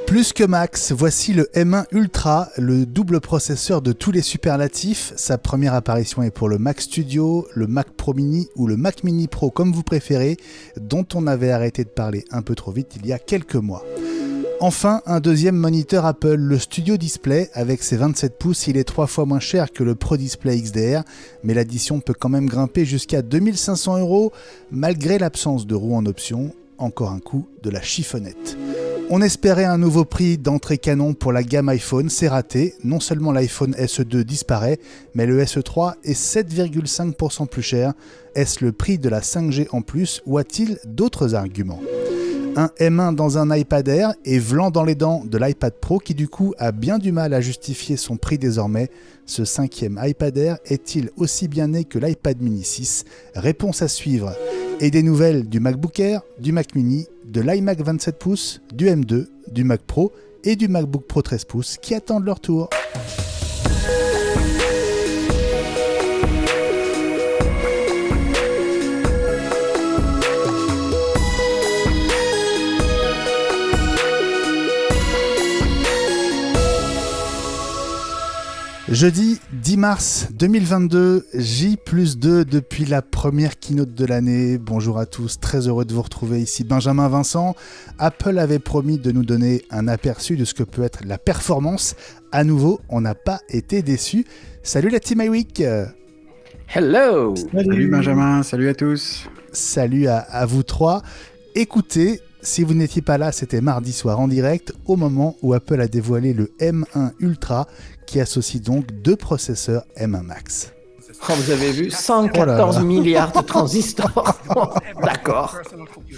Plus que max, voici le M1 Ultra, le double processeur de tous les superlatifs. Sa première apparition est pour le Mac Studio, le Mac Pro Mini ou le Mac Mini Pro comme vous préférez, dont on avait arrêté de parler un peu trop vite il y a quelques mois. Enfin, un deuxième moniteur Apple, le Studio Display, avec ses 27 pouces, il est 3 fois moins cher que le Pro Display XDR, mais l'addition peut quand même grimper jusqu'à 2500 €, malgré l'absence de roue en option, encore un coup de la chiffonnette. On espérait un nouveau prix d'entrée canon pour la gamme iPhone, c'est raté. Non seulement l'iPhone SE2 disparaît, mais le SE3 est 7,5% plus cher. Est-ce le prix de la 5G en plus ou a-t-il d'autres arguments ? Un M1 dans un iPad Air et vlan dans les dents de l'iPad Pro qui du coup a bien du mal à justifier son prix désormais. Ce 5e iPad Air est-il aussi bien né que l'iPad Mini 6 ? Réponse à suivre. Et des nouvelles du MacBook Air, du Mac Mini, de l'iMac 27 pouces, du M2, du Mac Pro et du MacBook Pro 13 pouces qui attendent leur tour. Jeudi 10 mars 2022, J+2 depuis la première keynote de l'année. Bonjour à tous, très heureux de vous retrouver ici. Benjamin Vincent, Apple avait promis de nous donner un aperçu de ce que peut être la performance. À nouveau, on n'a pas été déçus. Salut la team iWeek. Hello. Salut Benjamin, salut à tous. Salut à vous trois. Écoutez, si vous n'étiez pas là, c'était mardi soir en direct, au moment où Apple a dévoilé le M1 Ultra, qui associe donc deux processeurs M1 Max. Oh, vous avez vu 114 milliards de transistors. D'accord.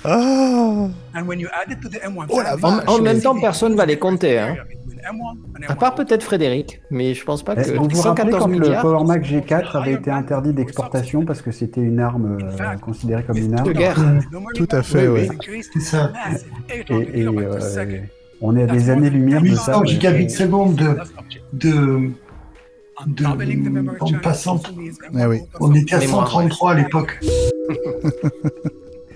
Oh, En même temps, personne ne va les compter. Hein. À part peut-être Frédéric, mais je pense pas que vous vous 114 rappelez quand milliards. le Power Mac G4 avait été interdit d'exportation parce que c'était une arme considérée comme une arme. De guerre. tout à fait, oui. C'est ça. Et on est à des années-lumière de ça. 800 gigabits seconde de bande passante. Ah oui. On était à Mémoire, 133 à l'époque.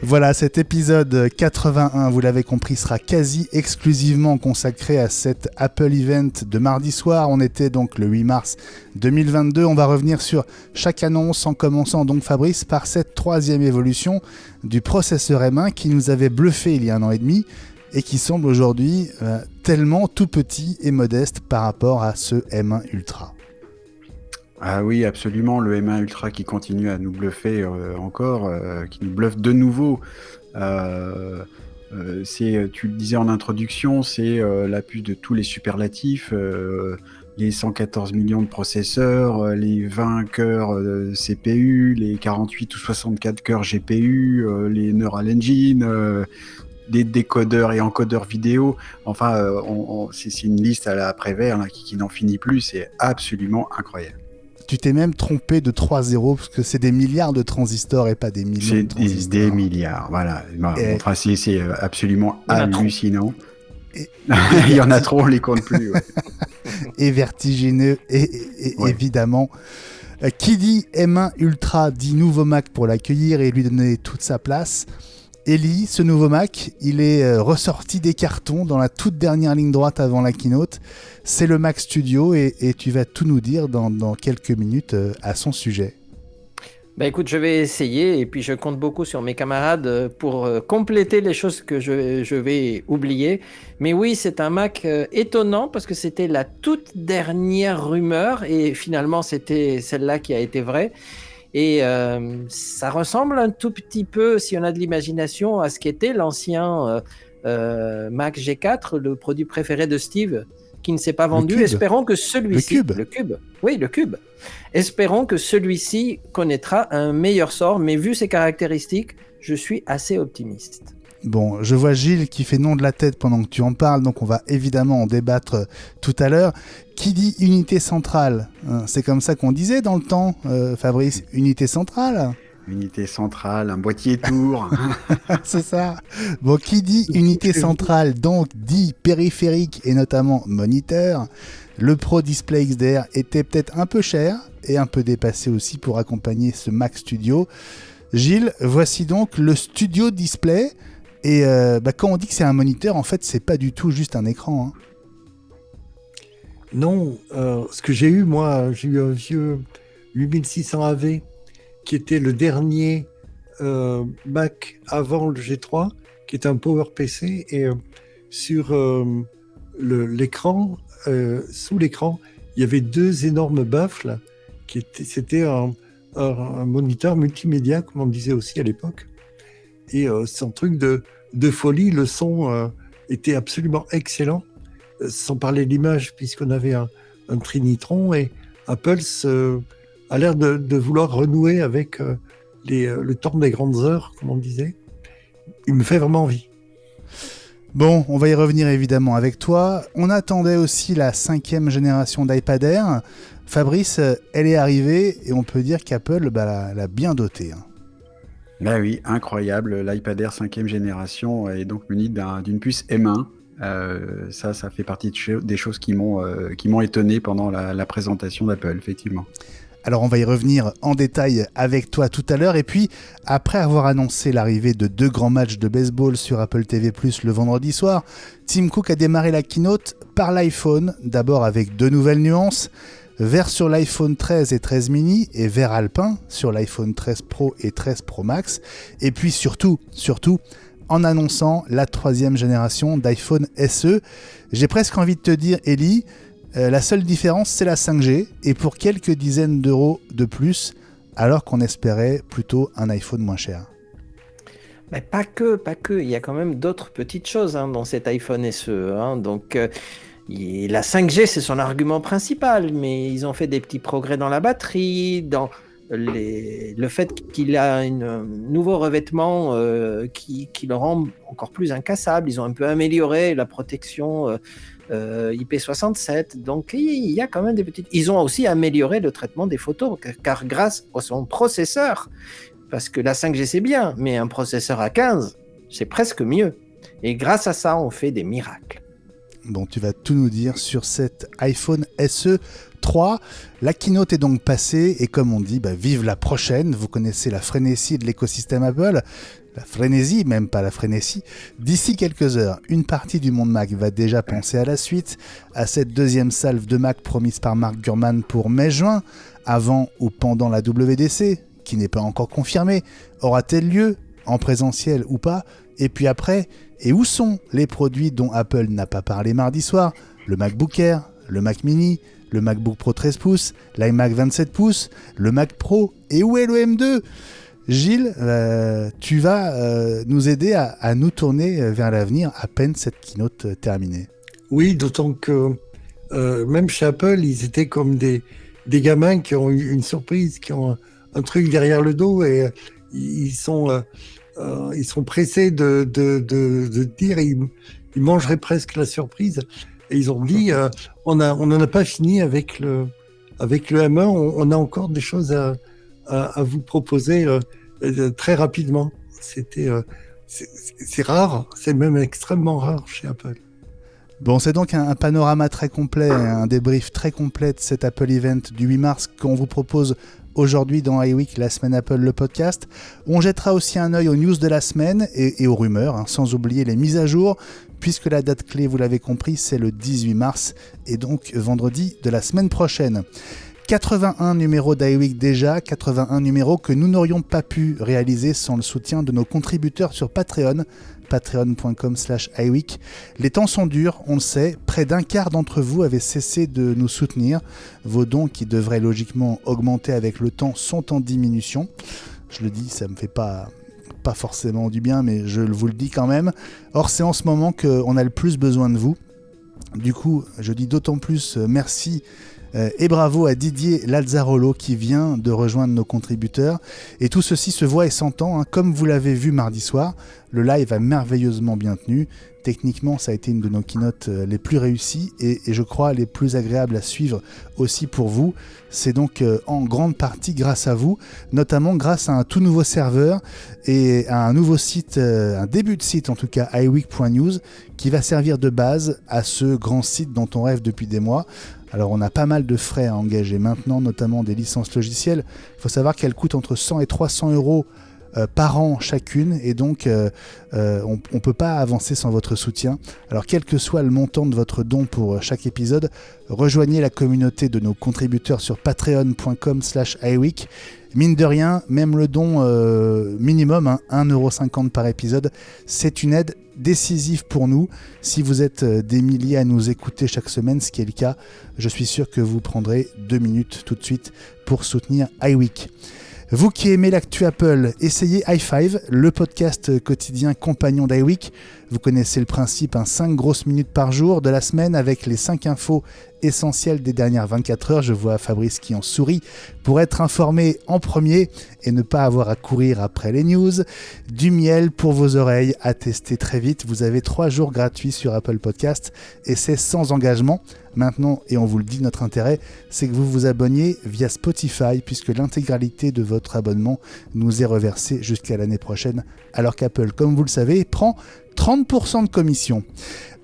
Voilà, cet épisode 81, vous l'avez compris, sera quasi exclusivement consacré à cet Apple Event de mardi soir. On était donc le 8 mars 2022. On va revenir sur chaque annonce en commençant donc, Fabrice, par cette troisième évolution du processeur M1 qui nous avait bluffé il y a 1 an et demi et qui semble aujourd'hui tellement tout petit et modeste par rapport à ce M1 Ultra. Ah oui, absolument, le M1 Ultra qui continue à nous bluffer encore, qui nous bluffe de nouveau. C'est, tu le disais en introduction, c'est la puce de tous les superlatifs, les 114 millions de processeurs, les 20 cœurs CPU, les 48 ou 64 cœurs GPU, les Neural Engine, des décodeurs et encodeurs vidéo. Enfin, c'est une liste à la Prévert là, qui n'en finit plus, c'est absolument incroyable. Tu t'es même trompé de 3 zéros parce que c'est des milliards de transistors et pas des millions de transistors. C'est des milliards, voilà. Enfin, c'est absolument hallucinant. Il y en a trop, on les compte plus. Ouais. Et vertigineux, et Ouais. Évidemment. Qui dit M1 Ultra dit nouveau Mac pour l'accueillir et lui donner toute sa place. Ellie, ce nouveau Mac, il est ressorti des cartons dans la toute dernière ligne droite avant la keynote. C'est le Mac Studio et tu vas tout nous dire dans quelques minutes à son sujet. Bah écoute, je vais essayer et puis je compte beaucoup sur mes camarades pour compléter les choses que je vais oublier. Mais oui, c'est un Mac étonnant parce que c'était la toute dernière rumeur et finalement c'était celle-là qui a été vraie. Et ça ressemble un tout petit peu, si on a de l'imagination, à ce qu'était l'ancien Mac G4, le produit préféré de Steve, qui ne s'est pas vendu. Espérons que celui-ci... Le cube. Oui, le cube. Espérons que celui-ci connaîtra un meilleur sort, mais vu ses caractéristiques, je suis assez optimiste. Bon, je vois Gilles qui fait non de la tête pendant que tu en parles, donc on va évidemment en débattre tout à l'heure. Qui dit unité centrale, c'est comme ça qu'on disait dans le temps, Fabrice, unité centrale. Unité centrale, un boîtier tour. C'est ça. Bon, qui dit unité centrale, donc dit périphérique et notamment moniteur. Le Pro Display XDR était peut-être un peu cher et un peu dépassé aussi pour accompagner ce Mac Studio. Gilles, voici donc le Studio Display. Et quand on dit que c'est un moniteur, en fait, c'est pas du tout juste un écran. Hein. Non, ce que j'ai eu, moi, j'ai eu un vieux 8600 AV qui était le dernier Mac avant le G3, qui est un PowerPC, et sur l'écran, sous l'écran, il y avait 2 énormes baffles. C'était un moniteur multimédia, comme on disait aussi à l'époque. Et c'est un truc de folie. Le son était absolument excellent, sans parler de l'image, puisqu'on avait un Trinitron. Et Apple a l'air de vouloir renouer avec le temps des grandes heures, comme on disait. Il me fait vraiment envie. Bon, on va y revenir évidemment avec toi. On attendait aussi la 5e génération d'iPad Air. Fabrice, elle est arrivée et on peut dire qu'Apple l'a bien dotée. Hein. Bah oui, incroyable. L'iPad Air 5e génération est donc muni d'une puce M1. Ça fait partie des choses qui m'ont étonné pendant la présentation d'Apple, effectivement. Alors on va y revenir en détail avec toi tout à l'heure. Et puis, après avoir annoncé l'arrivée de 2 grands matchs de baseball sur Apple TV+, le vendredi soir, Tim Cook a démarré la keynote par l'iPhone, d'abord avec 2 nouvelles nuances. Vert sur l'iPhone 13 et 13 mini et vert alpin sur l'iPhone 13 Pro et 13 Pro Max. Et puis surtout, en annonçant la 3e génération d'iPhone SE. J'ai presque envie de te dire, Ellie, la seule différence, c'est la 5G, et pour quelques dizaines d'euros de plus, alors qu'on espérait plutôt un iPhone moins cher. Mais pas que. Il y a quand même d'autres petites choses dans cet iPhone SE. Donc, la 5G, c'est son argument principal, mais ils ont fait des petits progrès dans la batterie, dans le fait qu'il a un nouveau revêtement qui le rend encore plus incassable. Ils ont un peu amélioré la protection IP67, donc il y a quand même des petites... Ils ont aussi amélioré le traitement des photos, car grâce à son processeur, parce que la 5G c'est bien, mais un processeur à 15, c'est presque mieux. Et grâce à ça, on fait des miracles. Bon, tu vas tout nous dire sur cet iPhone SE 3. La keynote est donc passée, et comme on dit, vive la prochaine. Vous connaissez la frénésie de l'écosystème Apple. La frénésie, même pas la frénésie. D'ici quelques heures, une partie du monde Mac va déjà penser à la suite, à cette 2e salve de Mac promise par Mark Gurman pour mai-juin, avant ou pendant la WWDC, qui n'est pas encore confirmée. Aura-t-elle lieu, en présentiel ou pas? Et puis après, et où sont les produits dont Apple n'a pas parlé mardi soir? Le MacBook Air, le Mac Mini, le MacBook Pro 13 pouces, l'iMac 27 pouces, le Mac Pro, et où est le M2? Gilles, tu vas nous aider à nous tourner vers l'avenir à peine cette keynote terminée. Oui, d'autant que même chez Apple, ils étaient comme des gamins qui ont eu une surprise, qui ont un truc derrière le dos, et ils sont pressés de dire, ils mangeraient presque la surprise. Et ils ont dit, on n'en a pas fini avec le M1, on a encore des choses à vous proposer très rapidement. C'est rare, c'est même extrêmement rare chez Apple. Bon, c'est donc un panorama très complet, un débrief très complet de cet Apple Event du 8 mars qu'on vous propose aujourd'hui dans iWeek, la semaine Apple, le podcast. On jettera aussi un œil aux news de la semaine et aux rumeurs, sans oublier les mises à jour, puisque la date clé, vous l'avez compris, c'est le 18 mars, et donc vendredi de la semaine prochaine. 81 numéros d'iWeek déjà, 81 numéros que nous n'aurions pas pu réaliser sans le soutien de nos contributeurs sur Patreon, patreon.com/iWeek. Les temps sont durs, on le sait, près d'un quart d'entre vous avaient cessé de nous soutenir. Vos dons, qui devraient logiquement augmenter avec le temps, sont en diminution. Je le dis, ça me fait pas forcément du bien, mais je vous le dis quand même. Or, c'est en ce moment qu'on a le plus besoin de vous. Du coup, je dis d'autant plus merci et bravo à Didier Lazzarolo qui vient de rejoindre nos contributeurs. Et tout ceci se voit et s'entend, comme vous l'avez vu mardi soir. Le live a merveilleusement bien tenu. Techniquement, ça a été une de nos keynotes les plus réussies et je crois les plus agréables à suivre aussi pour vous. C'est donc en grande partie grâce à vous, notamment grâce à un tout nouveau serveur et à un nouveau site, un début de site en tout cas, iWeek.news, qui va servir de base à ce grand site dont on rêve depuis des mois. Alors on a pas mal de frais à engager maintenant, notamment des licences logicielles. Il faut savoir qu'elles coûtent entre 100 et 300 euros par an chacune, et donc on ne peut pas avancer sans votre soutien. Alors quel que soit le montant de votre don pour chaque épisode, rejoignez la communauté de nos contributeurs sur patreon.com/iWeek. Mine de rien, même le don minimum, 1,50€ par épisode, c'est une aide décisive pour nous. Si vous êtes des milliers à nous écouter chaque semaine, ce qui est le cas, je suis sûr que vous prendrez 2 minutes tout de suite pour soutenir iWeek. Vous qui aimez l'actu Apple, essayez i5, le podcast quotidien compagnon d'iWeek. Vous connaissez le principe, 5 grosses minutes par jour de la semaine avec les 5 infos essentielles des dernières 24 heures. Je vois Fabrice qui en sourit pour être informé en premier et ne pas avoir à courir après les news. Du miel pour vos oreilles à tester très vite. Vous avez 3 jours gratuits sur Apple Podcast et c'est sans engagement. Maintenant, et on vous le dit, notre intérêt, c'est que vous vous abonniez via Spotify puisque l'intégralité de votre abonnement nous est reversée jusqu'à l'année prochaine, alors qu'Apple, comme vous le savez, prend 30% de commission.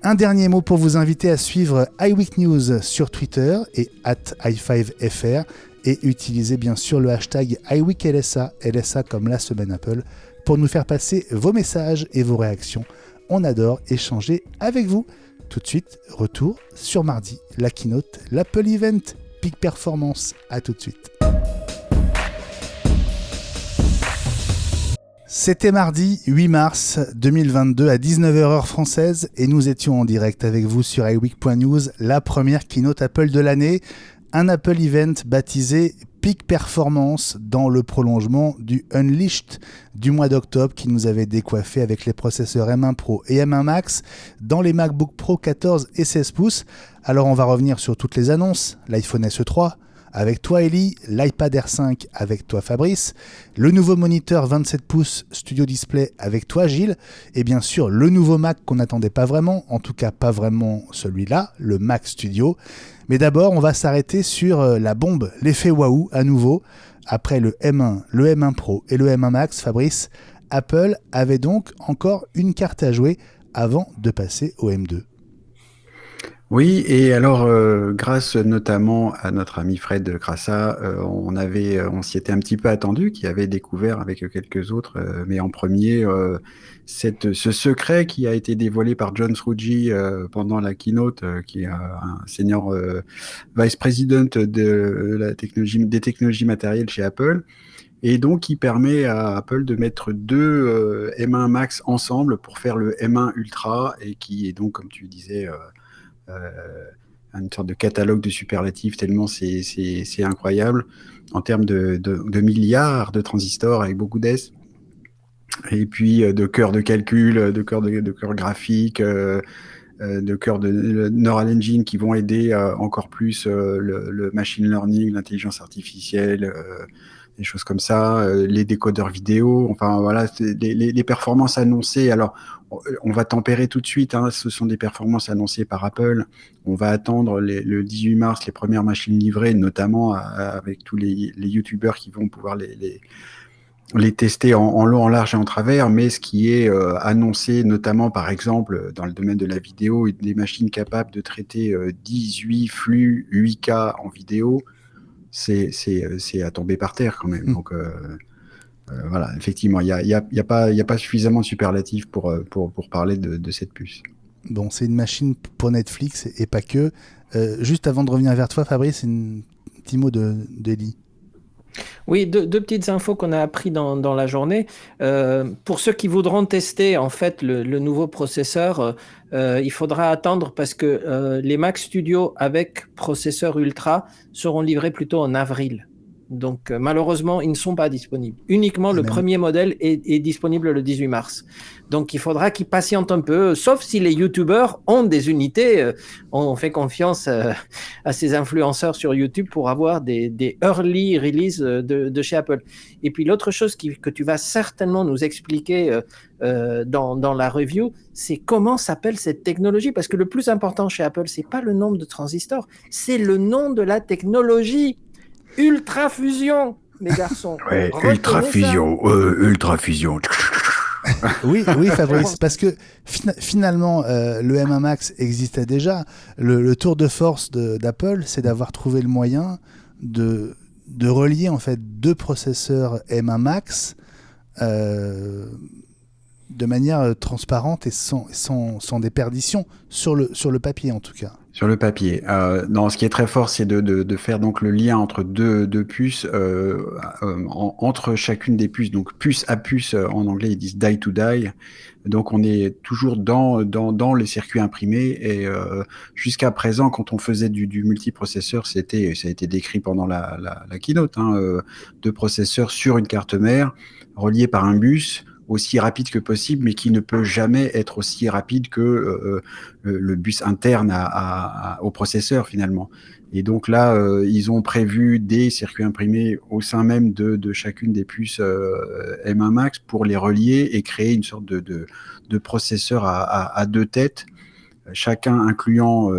Un dernier mot pour vous inviter à suivre iWeek News sur Twitter et @i5fr et utilisez bien sûr le hashtag iWeekLSA, LSA comme la semaine Apple, pour nous faire passer vos messages et vos réactions. On adore échanger avec vous. Tout de suite, retour sur mardi, la keynote, l'Apple Event, Peak Performance. À tout de suite. C'était mardi 8 mars 2022 à 19h heure française et nous étions en direct avec vous sur iWeek.news, la première keynote Apple de l'année, un Apple Event baptisé Peak Performance dans le prolongement du Unleashed du mois d'octobre qui nous avait décoiffé avec les processeurs M1 Pro et M1 Max dans les MacBook Pro 14 et 16 pouces. Alors on va revenir sur toutes les annonces, l'iPhone SE3, avec toi Ellie, l'iPad Air 5 avec toi Fabrice, le nouveau moniteur 27 pouces Studio Display avec toi Gilles, et bien sûr le nouveau Mac qu'on n'attendait pas vraiment, en tout cas pas vraiment celui-là, le Mac Studio. Mais d'abord on va s'arrêter sur la bombe, l'effet waouh à nouveau. Après le M1, le M1 Pro et le M1 Max, Fabrice, Apple avait donc encore une carte à jouer avant de passer au M2. Oui, et alors, grâce notamment à notre ami Fred Grassa, on s'y était un petit peu attendu, qui avait découvert avec quelques autres, mais en premier, ce secret qui a été dévoilé par John Srouji pendant la keynote, qui est un senior vice president des technologies matérielles chez Apple, et donc qui permet à Apple de mettre 2 M1 Max ensemble pour faire le M1 Ultra, et qui est donc, comme tu disais, une sorte de catalogue de superlatifs tellement c'est incroyable en termes de milliards de transistors avec beaucoup d'S, et puis de cœurs de calcul, de cœurs graphiques, de cœurs de Neural Engine qui vont aider encore plus le machine learning, l'intelligence artificielle, des choses comme ça, les décodeurs vidéo, enfin voilà, les performances annoncées. Alors, on va tempérer tout de suite, ce sont des performances annoncées par Apple. On va attendre le 18 mars les premières machines livrées, notamment avec tous les youtubeurs qui vont pouvoir les tester en long, en large et en travers, mais ce qui est annoncé, notamment par exemple dans le domaine de la vidéo, des machines capables de traiter 18 flux 8K en vidéo, c'est à tomber par terre quand même. Donc voilà, effectivement, il y a pas suffisamment de superlatifs pour parler de cette puce. Bon, c'est une machine pour Netflix et pas que. Juste avant de revenir vers toi, Fabrice, un petit mot d'Eli. Oui, deux petites infos qu'on a appris dans la journée. Pour ceux qui voudront tester en fait le nouveau processeur, il faudra attendre parce que les Mac Studio avec processeur Ultra seront livrés plutôt en avril. Donc malheureusement, ils ne sont pas disponibles. Uniquement le premier modèle est disponible le 18 mars. Donc il faudra qu'ils patientent un peu, sauf si les youtubeurs ont des unités. On fait confiance à ces influenceurs sur YouTube pour avoir des early release de chez Apple. Et puis l'autre chose que tu vas certainement nous expliquer dans la review, c'est comment s'appelle cette technologie. Parce que le plus important chez Apple, c'est pas le nombre de transistors, c'est le nom de la technologie. Ultra fusion, les garçons. Ouais, ultra fusion. Oui, Fabrice, parce que finalement, le M1 Max existait déjà. Le tour de force d'Apple, c'est d'avoir trouvé le moyen de relier en fait 2 processeurs M1 Max de manière transparente et sans déperdition, sur le papier en tout cas. Sur le papier. Non, ce qui est très fort, c'est de faire donc le lien entre deux puces, entre chacune des puces. Donc puce à puce, en anglais ils disent die to die. Donc on est toujours dans les circuits imprimés et jusqu'à présent, quand on faisait du multiprocesseur, ça a été décrit pendant la keynote, deux processeurs sur une carte mère reliés par un bus aussi rapide que possible, mais qui ne peut jamais être aussi rapide que le bus interne au processeur finalement. Et donc là, ils ont prévu des circuits imprimés au sein même de chacune des puces M1 Max pour les relier et créer une sorte de processeur à deux têtes, chacun incluant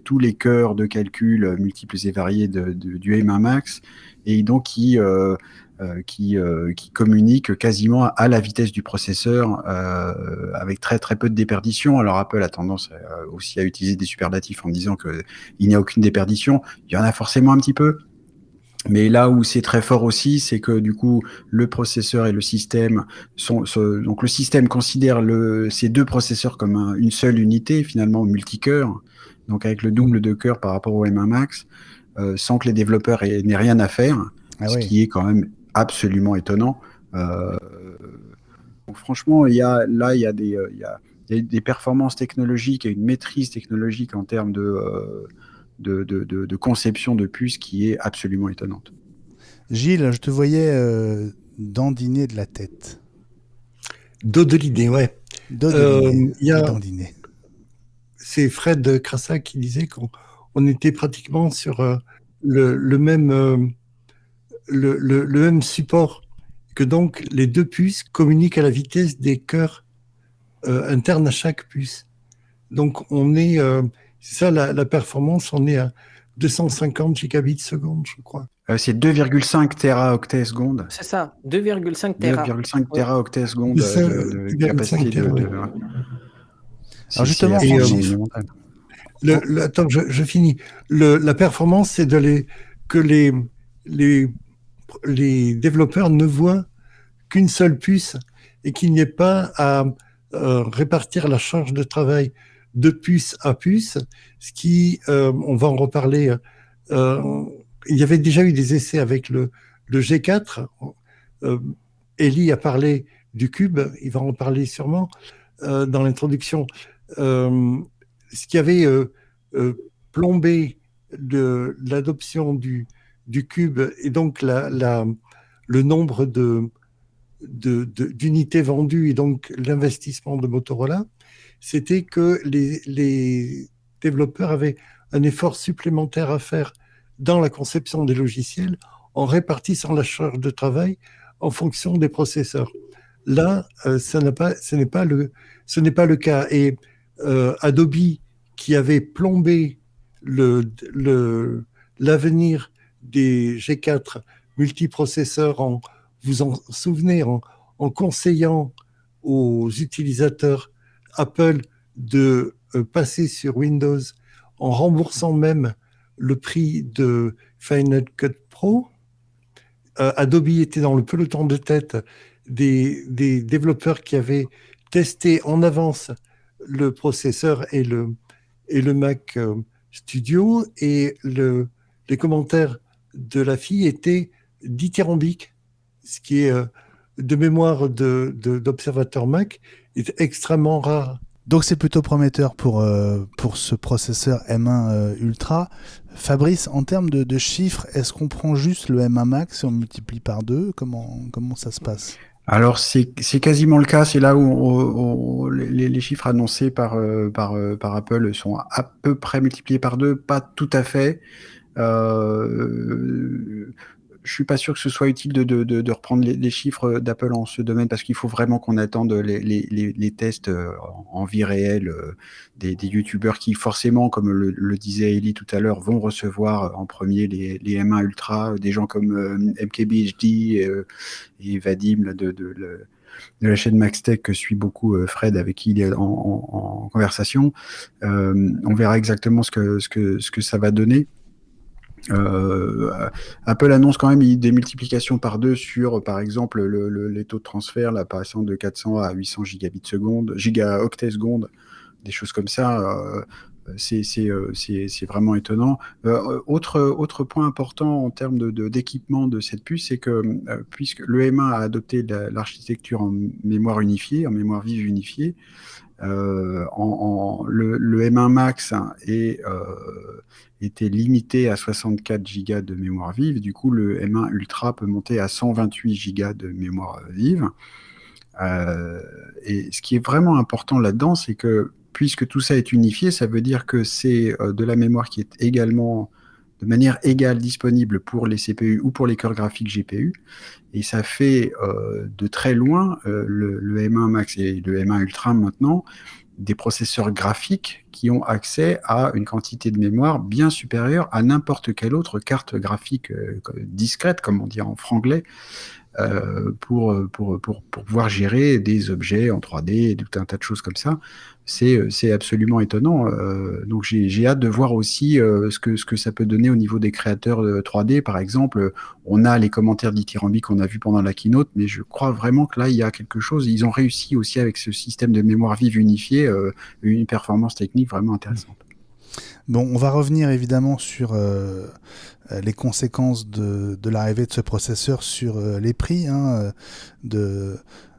tous les cœurs de calcul multiples et variés du M1 Max, et donc qui communique quasiment à la vitesse du processeur, avec très très peu de déperdition. Alors Apple a tendance aussi à utiliser des superlatifs en disant qu'il n'y a aucune déperdition. Il y en a forcément un petit peu, mais là où c'est très fort aussi, c'est que du coup le processeur et le système donc le système considère ces deux processeurs comme une seule unité, finalement multicœur, donc avec le double de cœur par rapport au M1 Max, sans que les développeurs n'aient rien à faire, ce qui est quand même absolument étonnant. Donc franchement, il y a des performances technologiques et une maîtrise technologique en termes de conception de puces qui est absolument étonnante. Gilles, je te voyais dandiner de la tête. Dodeliner, ouais. Dandiner. C'est Fred Crassac qui disait qu'on était pratiquement sur le même support, que donc les deux puces communiquent à la vitesse des cœurs internes à chaque puce. Donc on est, c'est ça la performance, on est à 250 gigabits seconde, je crois. C'est 2,5 teraoctets secondes. C'est ça, 2,5 Tera. 2,5 teraoctets secondes de capacité de... Alors justement, attends, je finis. La performance, c'est que les développeurs ne voient qu'une seule puce et qu'il n'y ait pas à répartir la charge de travail de puce à puce, ce qui, on va en reparler, il y avait déjà eu des essais avec le G4, Eli a parlé du cube, il va en parler sûrement dans l'introduction, ce qui avait plombé l'adoption du cube et donc le nombre d'unités vendues et donc l'investissement de Motorola, c'était que les développeurs avaient un effort supplémentaire à faire dans la conception des logiciels en répartissant la charge de travail en fonction des processeurs. Là, ce n'est pas le cas. Et Adobe, qui avait plombé l'avenir des G4 multiprocesseurs, vous en souvenez, en conseillant aux utilisateurs Apple de passer sur Windows, en remboursant même le prix de Final Cut Pro. Adobe était dans le peloton de tête des développeurs qui avaient testé en avance le processeur et le Mac Studio, et les commentaires de la fille étaient dithyrambiques, ce qui est de mémoire d'observateur Mac est extrêmement rare. Donc c'est plutôt prometteur pour ce processeur M1 Ultra. Fabrice, en termes de chiffres, est-ce qu'on prend juste le M1 Max et on multiplie par 2 ? Comment ça se passe ? Alors c'est quasiment le cas, c'est là où les chiffres annoncés par Apple sont à peu près multipliés par 2, pas tout à fait. Je suis pas sûr que ce soit utile de reprendre les chiffres d'Apple en ce domaine, parce qu'il faut vraiment qu'on attende les tests en vie réelle des youtubeurs qui, forcément, comme le disait Eli tout à l'heure, vont recevoir en premier les M1 Ultra, des gens comme MKBHD et Vadim de la chaîne MaxTech que suit beaucoup Fred, avec qui il est en conversation. On verra exactement ce que ça va donner. Apple annonce quand même des multiplications par 2 sur, par exemple, les taux de transfert, là, passant de 400 à 800 gigaoctets secondes, des choses comme ça. C'est vraiment étonnant. Autre point important en termes d'équipement de cette puce, c'est que puisque le M1 a adopté l'architecture en mémoire unifiée, en mémoire vive unifiée, le M1 Max était limité à 64 Go de mémoire vive. Du coup, le M1 Ultra peut monter à 128 Go de mémoire vive. Et ce qui est vraiment important là-dedans, c'est que puisque tout ça est unifié, ça veut dire que c'est de la mémoire qui est également de manière égale disponible pour les CPU ou pour les cœurs graphiques GPU. Et ça fait de très loin, le M1 Max et le M1 Ultra maintenant, des processeurs graphiques qui ont accès à une quantité de mémoire bien supérieure à n'importe quelle autre carte graphique discrète, comme on dit en franglais, pour pouvoir gérer des objets en 3D et tout un tas de choses comme ça. C'est absolument étonnant. Donc j'ai hâte de voir aussi ce que ça peut donner au niveau des créateurs de 3D. Par exemple, on a les commentaires dithyrambiques qu'on a vus pendant la keynote, mais je crois vraiment que là, il y a quelque chose. Ils ont réussi aussi avec ce système de mémoire vive unifiée, une performance technique vraiment intéressante. Bon, on va revenir évidemment sur les conséquences de l'arrivée de ce processeur sur les prix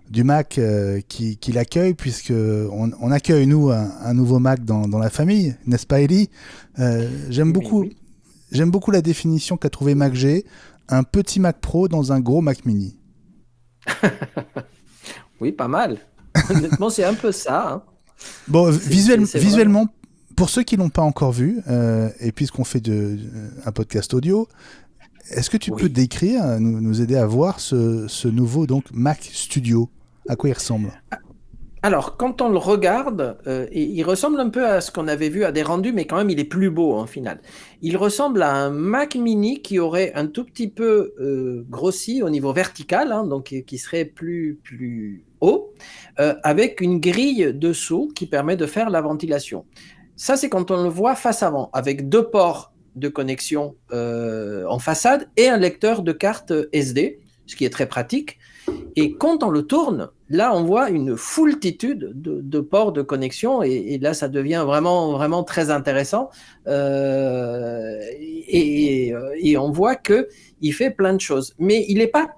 du Mac qui l'accueille, puisque on accueille, nous, un nouveau Mac dans la famille, n'est-ce pas, Ellie? J'aime beaucoup la définition qu'a trouvée MacG, un petit Mac Pro dans un gros Mac Mini. Oui, pas mal. Honnêtement, c'est un peu ça. Hein. Bon, visuellement, vraiment... pour ceux qui l'ont pas encore vu, et puisqu'on fait un podcast audio, est-ce que tu peux décrire, nous aider à voir ce nouveau donc Mac Studio? À quoi il ressemble? Alors, quand on le regarde, il ressemble un peu à ce qu'on avait vu à des rendus, mais quand même, il est plus beau en final. Il ressemble à un Mac Mini qui aurait un tout petit peu grossi au niveau vertical, hein, donc qui serait plus haut, avec une grille dessous qui permet de faire la ventilation. Ça, c'est quand on le voit face avant, avec 2 ports de connexion en façade et un lecteur de carte SD, ce qui est très pratique. Et quand on le tourne, là, on voit une foultitude de ports de connexion et là, ça devient vraiment, vraiment très intéressant. Et on voit qu'il fait plein de choses. Mais il n'est pas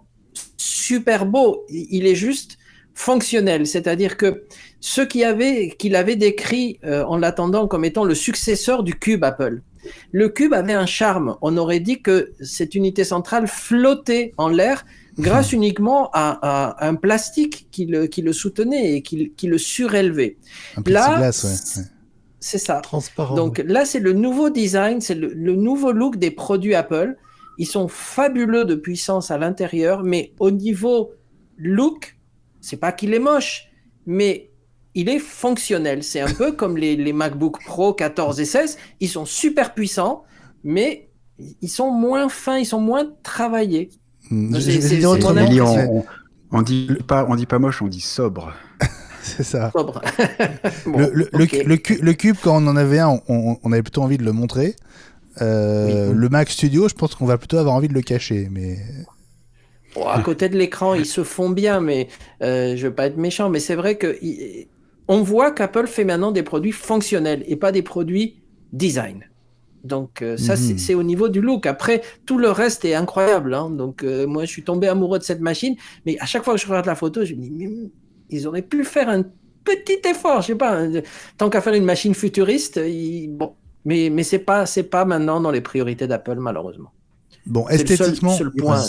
super beau, il est juste fonctionnel. C'est-à-dire que ce qu'il avait décrit en l'attendant comme étant le successeur du Cube Apple. Le Cube avait un charme. On aurait dit que cette unité centrale flottait en l'air grâce uniquement à un plastique qui le soutenait et qui le surélevait. Un plexiglas, ouais. C'est ça. Transparent. Donc là, c'est le nouveau design, c'est le nouveau look des produits Apple. Ils sont fabuleux de puissance à l'intérieur, mais au niveau look, c'est pas qu'il est moche, mais il est fonctionnel. C'est un peu comme les MacBook Pro 14 et 16. Ils sont super puissants, mais ils sont moins fins, ils sont moins travaillés. On dit pas moche, on dit sobre. C'est ça. Sobre. Bon, le Cube, quand on en avait un, on avait plutôt envie de le montrer. Le Mac Studio, je pense qu'on va plutôt avoir envie de le cacher. Mais... Bon, à côté de l'écran, ils se font bien, mais je veux pas être méchant, mais c'est vrai qu'on voit qu'Apple fait maintenant des produits fonctionnels et pas des produits design. Donc ça, c'est au niveau du look. Après, tout le reste est incroyable. Hein. Donc moi, je suis tombé amoureux de cette machine. Mais à chaque fois que je regarde la photo, je me dis, ils auraient pu faire un petit effort. Je sais pas, tant qu'à faire une machine futuriste. Bon, mais c'est pas maintenant dans les priorités d'Apple, malheureusement. Bon, c'est esthétiquement, le seul point.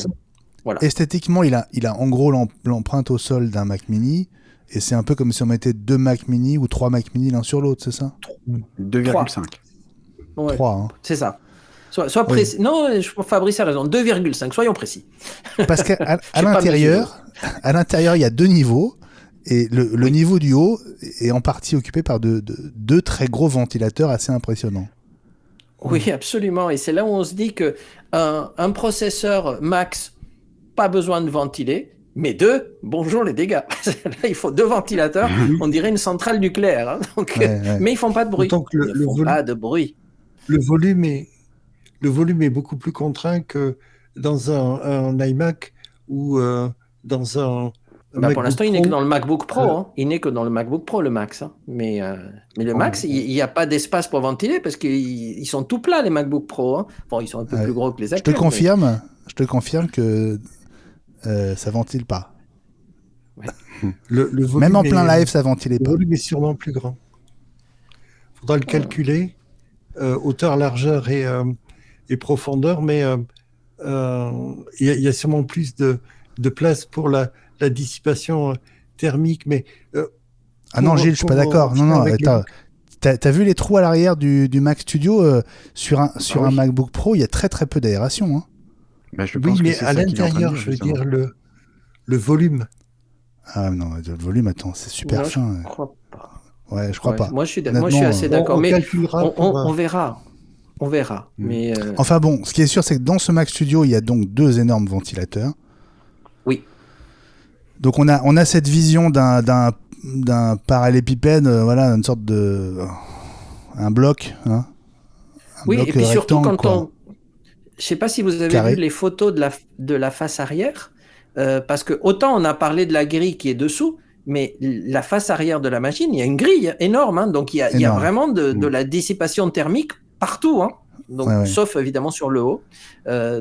Voilà. Esthétiquement, il a en gros l'empreinte au sol d'un Mac Mini. Et c'est un peu comme si on mettait 2 Mac Mini ou 3 Mac Mini l'un sur l'autre, c'est ça? 2,5. Ouais, 3, hein. C'est ça. Sois précis. Oui. Non, Fabrice a raison. 2,5, soyons précis. Parce qu'à l'intérieur, il y a 2 niveaux. Et le niveau du haut est en partie occupé par deux très gros ventilateurs assez impressionnants. Oui, absolument. Et c'est là où on se dit qu'un processeur max, pas besoin de ventiler. Mais 2, bonjour les dégâts. Là, il faut 2 ventilateurs. On dirait une centrale nucléaire. Hein. Donc, mais ils font pas de bruit. Autant que ils ne font pas de bruit. Le volume est le volume est beaucoup plus contraint que dans un iMac ou dans un Pour MacBook l'instant, il n'est que Pro. dans le MacBook Pro. Hein. Il n'est que dans le MacBook Pro, le Max. Hein. Mais le Max, il n'y a pas d'espace pour ventiler parce qu'ils sont tout plats, les MacBook Pro. Hein. Bon, ils sont un peu plus gros que les Je te actuels. confirme que ça ventile pas. Le volume Même en plein est- live, ça ventilait Le pas. volume est sûrement plus grand. Il faudra le calculer, hauteur, largeur et profondeur, mais il y a sûrement plus de place pour la dissipation thermique. Mais Ah non, pour- Gilles, je suis pas pour d'accord. Non, enchaîner non, avec t'as vu les trous à l'arrière du Mac Studio sur un oui. MacBook Pro, il y a très très peu d'aération. Hein. Bah, je Oui, pense que mais c'est à ça qu'il est en train de l'intérieur, dire, je veux justement. dire le volume. Ah non, le volume, attends, c'est super Non, fin. je crois pas. Ouais, je crois Ouais, pas. moi, je suis Honnêtement, assez d'accord. On Mais calculera on verra. On verra. Mm. Mais Enfin bon, ce qui est sûr, c'est que dans ce Mac Studio, il y a donc 2 énormes ventilateurs. oui. Donc on a cette vision d'un parallélépipède, voilà, une sorte de un bloc, hein, un Oui, bloc et puis surtout rectangle, quand quoi. on... Je sais pas si vous avez Carré. vu les photos de la face arrière, parce que autant on a parlé de la grille qui est dessous, mais la face arrière de la machine, il y a une grille énorme, hein, donc il y a Énorme. vraiment de la dissipation thermique partout, hein, donc, Ouais. sauf évidemment sur le haut.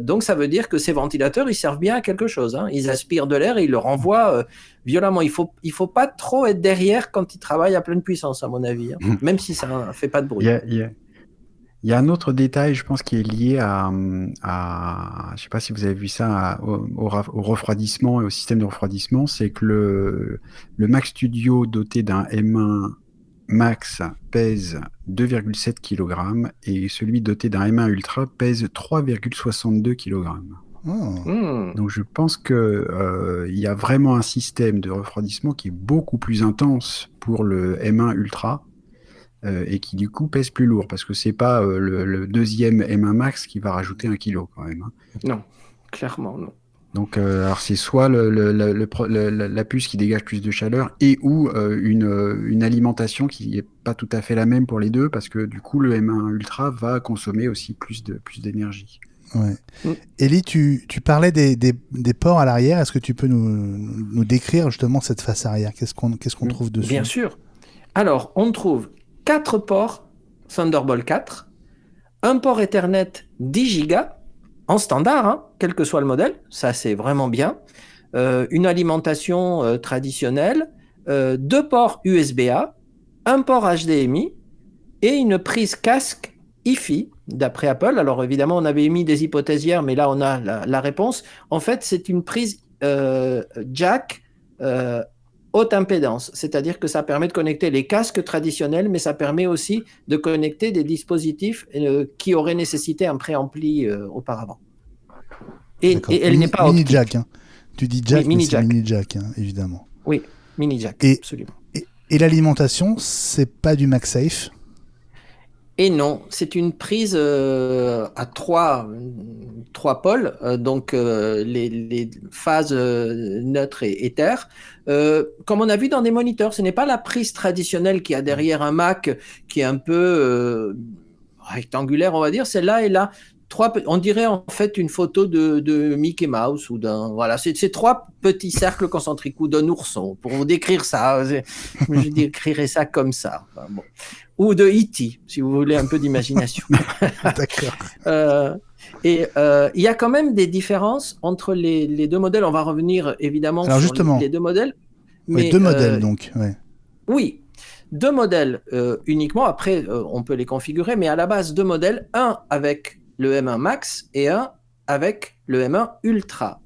Donc ça veut dire que ces ventilateurs, ils servent bien à quelque chose. Hein. Ils aspirent de l'air et ils le renvoient violemment. Il faut pas trop être derrière quand ils travaillent à pleine puissance, à mon avis, hein, même si ça ne fait pas de bruit. Il y a un autre détail, je pense, qui est lié à je sais pas si vous avez vu ça, au refroidissement et au système de refroidissement, c'est que le Mac Studio doté d'un M1 Max pèse 2,7 kg et celui doté d'un M1 Ultra pèse 3,62 kg. Oh. Donc je pense que il y a vraiment un système de refroidissement qui est beaucoup plus intense pour le M1 Ultra et qui du coup pèse plus lourd parce que c'est pas le deuxième M1 Max qui va rajouter 1 kg quand même. Hein. Non, clairement non. Donc alors c'est soit la puce qui dégage plus de chaleur et ou une alimentation qui n'est pas tout à fait la même pour les deux parce que du coup le M1 Ultra va consommer aussi plus d'énergie. Ouais. Ellie, tu parlais des ports à l'arrière. Est-ce que tu peux nous décrire justement cette face arrière? Qu'est-ce qu'on trouve dessus? Bien sûr. Alors, on trouve 4 ports Thunderbolt 4, un port Ethernet 10 Go en standard, hein, quel que soit le modèle. Ça, c'est vraiment bien. Une alimentation traditionnelle, 2 ports USB-A, un port HDMI et une prise casque Hi-Fi d'après Apple. Alors évidemment, on avait émis des hypothèses hier, mais là, on a la réponse. En fait, c'est une prise jack haute impédance, c'est-à-dire que ça permet de connecter les casques traditionnels, mais ça permet aussi de connecter des dispositifs qui auraient nécessité un préampli auparavant. Et elle n'est pas mini optique. jack. Hein. Tu dis jack, Oui, mini mais c'est jack. mini jack, hein, évidemment. Oui, mini jack, Et- absolument. Et l'alimentation, c'est pas du MagSafe. Et non, c'est une prise à trois pôles, donc les phases neutres et éthers. Comme on a vu dans des moniteurs, ce n'est pas la prise traditionnelle qui a derrière un Mac qui est un peu rectangulaire, on va dire. Celle-là est là. On dirait en fait une photo de Mickey Mouse ou d'un. Voilà, c'est 3 petits cercles concentriques ou d'un ourson. Pour vous décrire ça, je décrirais ça comme ça. Enfin, bon. Ou de E.T., si vous voulez un peu d'imagination. D'accord. Et il y a quand même des différences entre les deux modèles. On va revenir évidemment Alors, sur justement. les deux modèles. Ouais, Mais, 2 modèles donc. Ouais. Oui, 2 modèles uniquement. Après, on peut les configurer, mais à la base, 2 modèles. Un avec le M1 Max et un avec le M1 Ultra.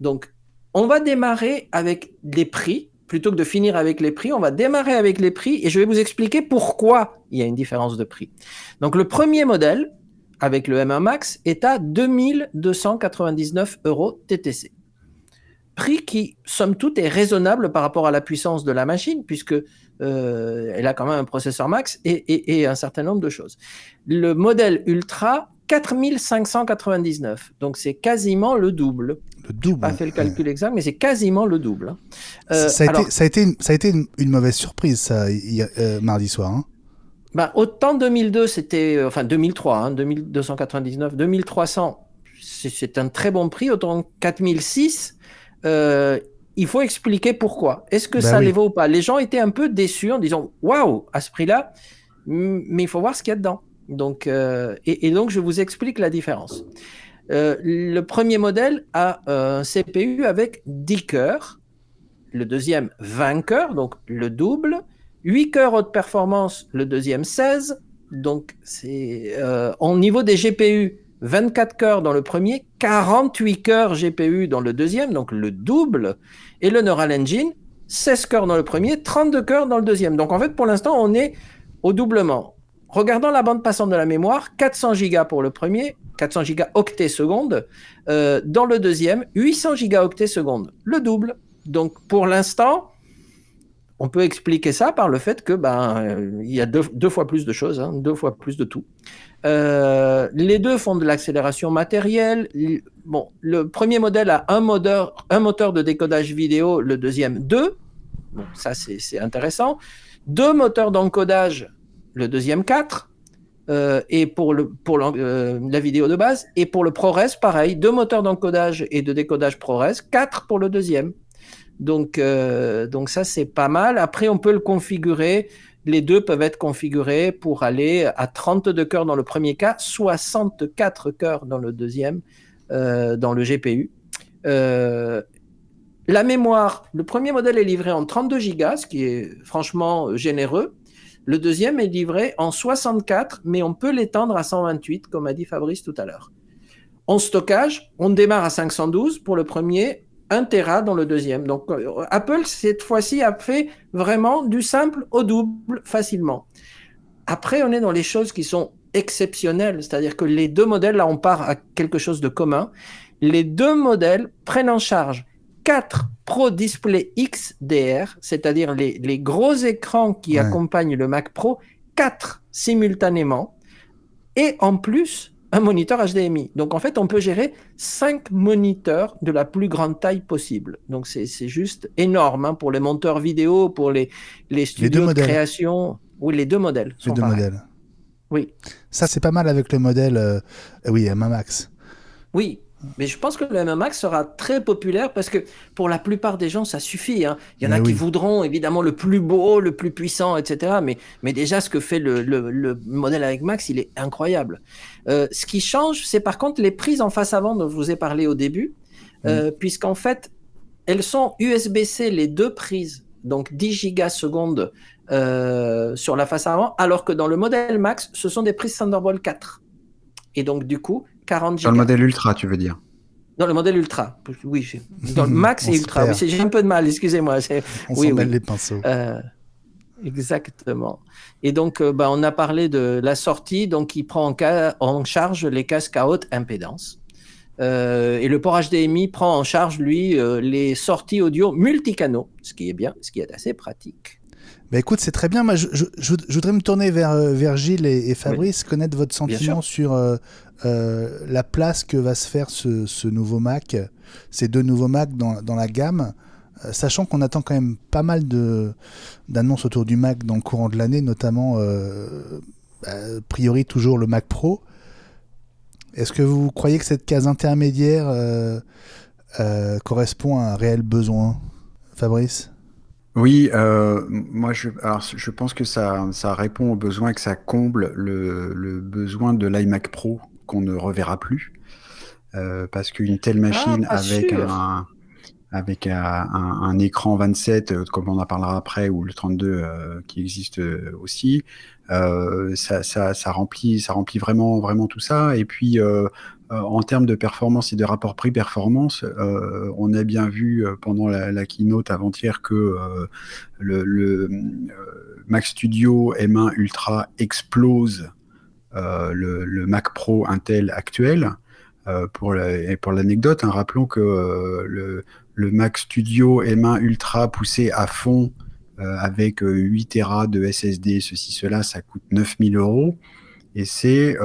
Donc, on va démarrer avec les prix. Plutôt que de finir avec les prix, on va démarrer avec les prix et je vais vous expliquer pourquoi il y a une différence de prix. Donc, le premier modèle avec le M1 Max est à 2299 € TTC. Prix qui, somme toute, est raisonnable par rapport à la puissance de la machine, puisque elle a quand même un processeur max et un certain nombre de choses. Le modèle Ultra, 4599. Donc, c'est quasiment le double. Le double. Je n'ai pas fait le calcul exact, mais c'est quasiment le double. Ça a été une mauvaise surprise, ça, mardi soir. Hein. Autant 2002, c'était, enfin 2003, hein, 2299, 2300, c'est un très bon prix. Autant 4006, il faut expliquer pourquoi. Est-ce que ça les vaut ou pas? Les gens étaient un peu déçus en disant waouh, à ce prix-là, mais il faut voir ce qu'il y a dedans. Donc, donc, je vous explique la différence. Le premier modèle a un CPU avec 10 cœurs, le deuxième 20 cœurs, donc le double, 8 cœurs haute performance, le deuxième 16, donc c'est au niveau des GPU, 24 cœurs dans le premier, 48 cœurs GPU dans le deuxième, donc le double, et le Neural Engine, 16 cœurs dans le premier, 32 cœurs dans le deuxième. Donc en fait, pour l'instant, on est au doublement. Regardons la bande passante de la mémoire, 400 Go pour le premier, 400 Go octets secondes, dans le deuxième, 800 Go octets secondes, le double. Donc pour l'instant, on peut expliquer ça par le fait que il y a deux fois plus de choses, hein, 2 fois plus de tout. Les deux font de l'accélération matérielle. Bon, le premier modèle a un moteur de décodage vidéo, le deuxième 2. Bon, ça c'est intéressant. 2 moteurs d'encodage, le deuxième 4. Et pour la vidéo de base. Et pour le ProRes, pareil, 2 moteurs d'encodage et de décodage ProRes, 4 pour le deuxième. Donc ça, c'est pas mal. Après, on peut le configurer. Les deux peuvent être configurés pour aller à 32 cœurs dans le premier cas, 64 cœurs dans le deuxième, dans le GPU. La mémoire, le premier modèle est livré en 32 Go, ce qui est franchement généreux. Le deuxième est livré en 64, mais on peut l'étendre à 128, comme a dit Fabrice tout à l'heure. En stockage, on démarre à 512 pour le premier, 1 Tera dans le deuxième. Donc, Apple, cette fois-ci, a fait vraiment du simple au double facilement. Après, on est dans les choses qui sont exceptionnelles, c'est-à-dire que les deux modèles, là, on part à quelque chose de commun. Les deux modèles prennent en charge 4 Pro Display XDR, c'est-à-dire les gros écrans qui accompagnent le Mac Pro, 4 simultanément, et en plus, un moniteur HDMI. Donc, en fait, on peut gérer 5 moniteurs de la plus grande taille possible. Donc, c'est juste énorme, hein, pour les monteurs vidéo, pour les studios de création. Oui, les deux modèles sont pareils. Les deux modèles. Oui. Ça, c'est pas mal avec le modèle M1 Max. Oui, mais je pense que le M1 Max sera très populaire parce que pour la plupart des gens, ça suffit, hein. Il y en a qui voudront évidemment le plus beau, le plus puissant, etc. Mais déjà, ce que fait le modèle avec Max, il est incroyable. Ce qui change, c'est par contre les prises en face avant dont je vous ai parlé au début, puisqu'en fait, elles sont USB-C, les deux prises, donc 10 gigasecondes sur la face avant, alors que dans le modèle Max, ce sont des prises Thunderbolt 4. Et donc, du coup, 40 Dans le modèle Ultra, tu veux dire? Dans le modèle Ultra, oui. Dans le Max et Ultra, oui, j'ai un peu de mal, excusez-moi. On s'en mêle les pinceaux. Exactement. Et donc, on a parlé de la sortie, donc il prend en charge les casques à haute impédance. Et le port HDMI prend en charge, lui, les sorties audio multicanaux, ce qui est bien, ce qui est assez pratique. Bah écoute, c'est très bien. Moi, je voudrais me tourner vers Gilles et Fabrice, connaître votre sentiment sur la place que va se faire ce nouveau Mac, ces deux nouveaux Mac dans la gamme, sachant qu'on attend quand même pas mal d'annonces autour du Mac dans le courant de l'année, notamment, a priori, toujours le Mac Pro. Est-ce que vous croyez que cette case intermédiaire correspond à un réel besoin, Fabrice ? Oui, moi je pense que ça répond au besoin, que ça comble le besoin de l'iMac Pro qu'on ne reverra plus, parce qu'une telle machine avec un écran 27, comme on en parlera après, ou le 32 qui existe aussi, ça remplit vraiment tout ça. Et puis en termes de performance et de rapport prix-performance, on a bien vu pendant la keynote avant-hier que le Mac Studio M1 Ultra explose le Mac Pro Intel actuel. Pour l'anecdote, hein, rappelons que le Mac Studio M1 Ultra poussé à fond avec 8 Tera de SSD, ceci, cela, ça coûte 9 000 €. Et c'est,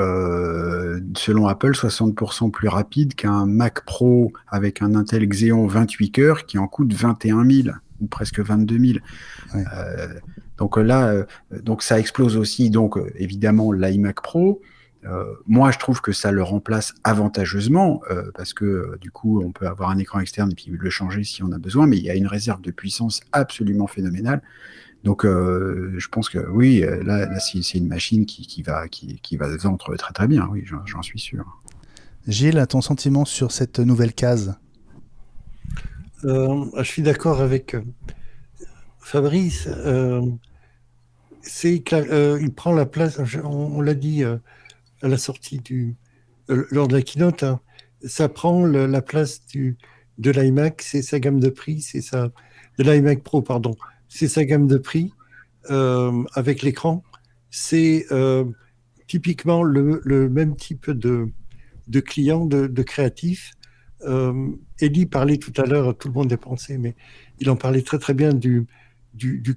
selon Apple, 60% plus rapide qu'un Mac Pro avec un Intel Xeon 28 cœurs qui en coûte 21 000 ou presque 22 000. Ouais. Donc là, donc ça explose aussi, donc évidemment l'iMac Pro. Moi, je trouve que ça le remplace avantageusement parce que du coup, on peut avoir un écran externe et puis le changer si on a besoin, mais il y a une réserve de puissance absolument phénoménale. Donc, je pense que oui, là c'est une machine qui va vendre très très bien, oui, j'en suis sûr. Gilles, ton sentiment sur cette nouvelle case? Je suis d'accord avec Fabrice. Il prend la place, on l'a dit à la sortie lors de la keynote, hein, ça prend la place de l'iMac, c'est sa gamme de prix, de l'iMac Pro, pardon, c'est sa gamme de prix avec l'écran. C'est typiquement le même type de client, de créatif. Eddie parlait tout à l'heure, tout le monde est pensé, mais il en parlait très très bien du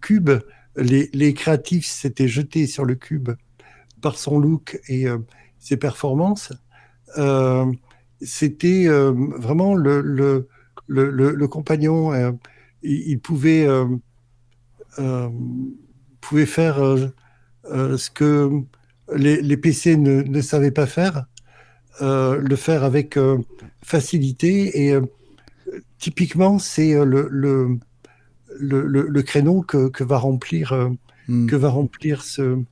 cube. Les créatifs s'étaient jetés sur le cube par son look et ses performances. C'était vraiment le compagnon. Il pouvait faire ce que les PC ne savaient pas faire, le faire avec facilité. Et typiquement, c'est le créneau que va remplir ce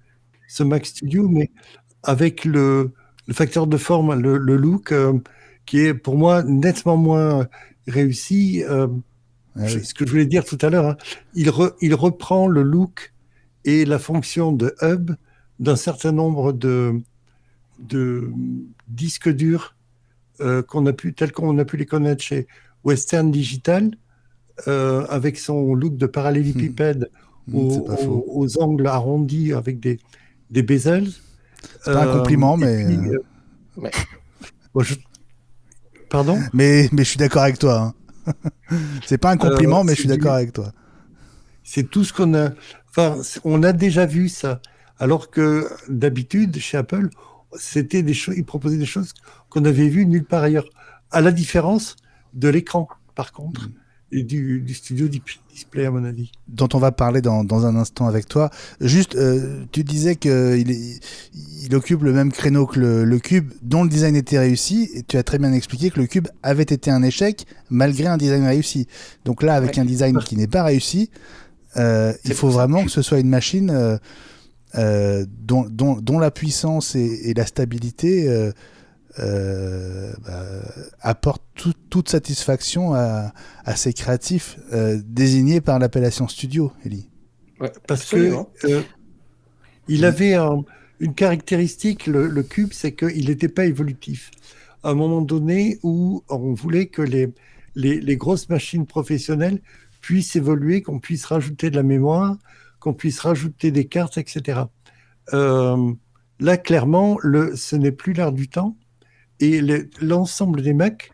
Mac Studio, mais avec le facteur de forme, le look, qui est pour moi nettement moins réussi. Ce que je voulais dire tout à l'heure, hein, il reprend le look et la fonction de hub d'un certain nombre de disques durs tels qu'on a pu les connaître chez Western Digital, avec son look de parallélépipède aux angles arrondis avec des bezels. C'est pas un compliment, mais... Pardon ? Mais je suis d'accord avec toi. Hein. C'est pas un compliment, mais je suis d'accord avec toi. C'est tout ce qu'on a... Enfin, on a déjà vu ça. Alors que d'habitude, chez Apple, ils proposaient des choses qu'on avait vues nulle part ailleurs. À la différence de l'écran, par contre, et du studio display, à mon avis. Dont on va parler dans un instant avec toi. Juste, tu disais qu'il occupe le même créneau que le Cube, dont le design était réussi, et tu as très bien expliqué que le Cube avait été un échec, malgré un design réussi. Donc là, avec un design qui n'est pas réussi, il faut vraiment que ce soit une machine dont la puissance et la stabilité apportent toute satisfaction à ces créatifs désignés par l'appellation studio, Elie. Ouais, parce absolument. que il avait une caractéristique, le Cube, c'est qu'il n'était pas évolutif. À un moment donné où on voulait que les grosses machines professionnelles puissent évoluer, qu'on puisse rajouter de la mémoire, qu'on puisse rajouter des cartes, etc. Là, clairement, ce n'est plus l'air du temps. Et l'ensemble des Mac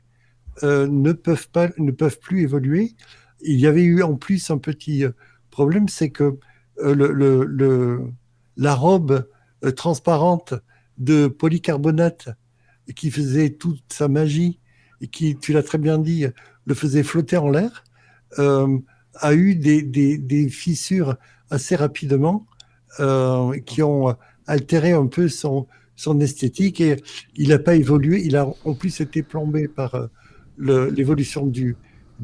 ne peuvent plus évoluer. Il y avait eu en plus un petit problème, c'est que la robe transparente de polycarbonate qui faisait toute sa magie et qui, tu l'as très bien dit, le faisait flotter en l'air, a eu des fissures assez rapidement qui ont altéré un peu son esthétique, et il n'a pas évolué. Il a en plus été plombé par l'évolution du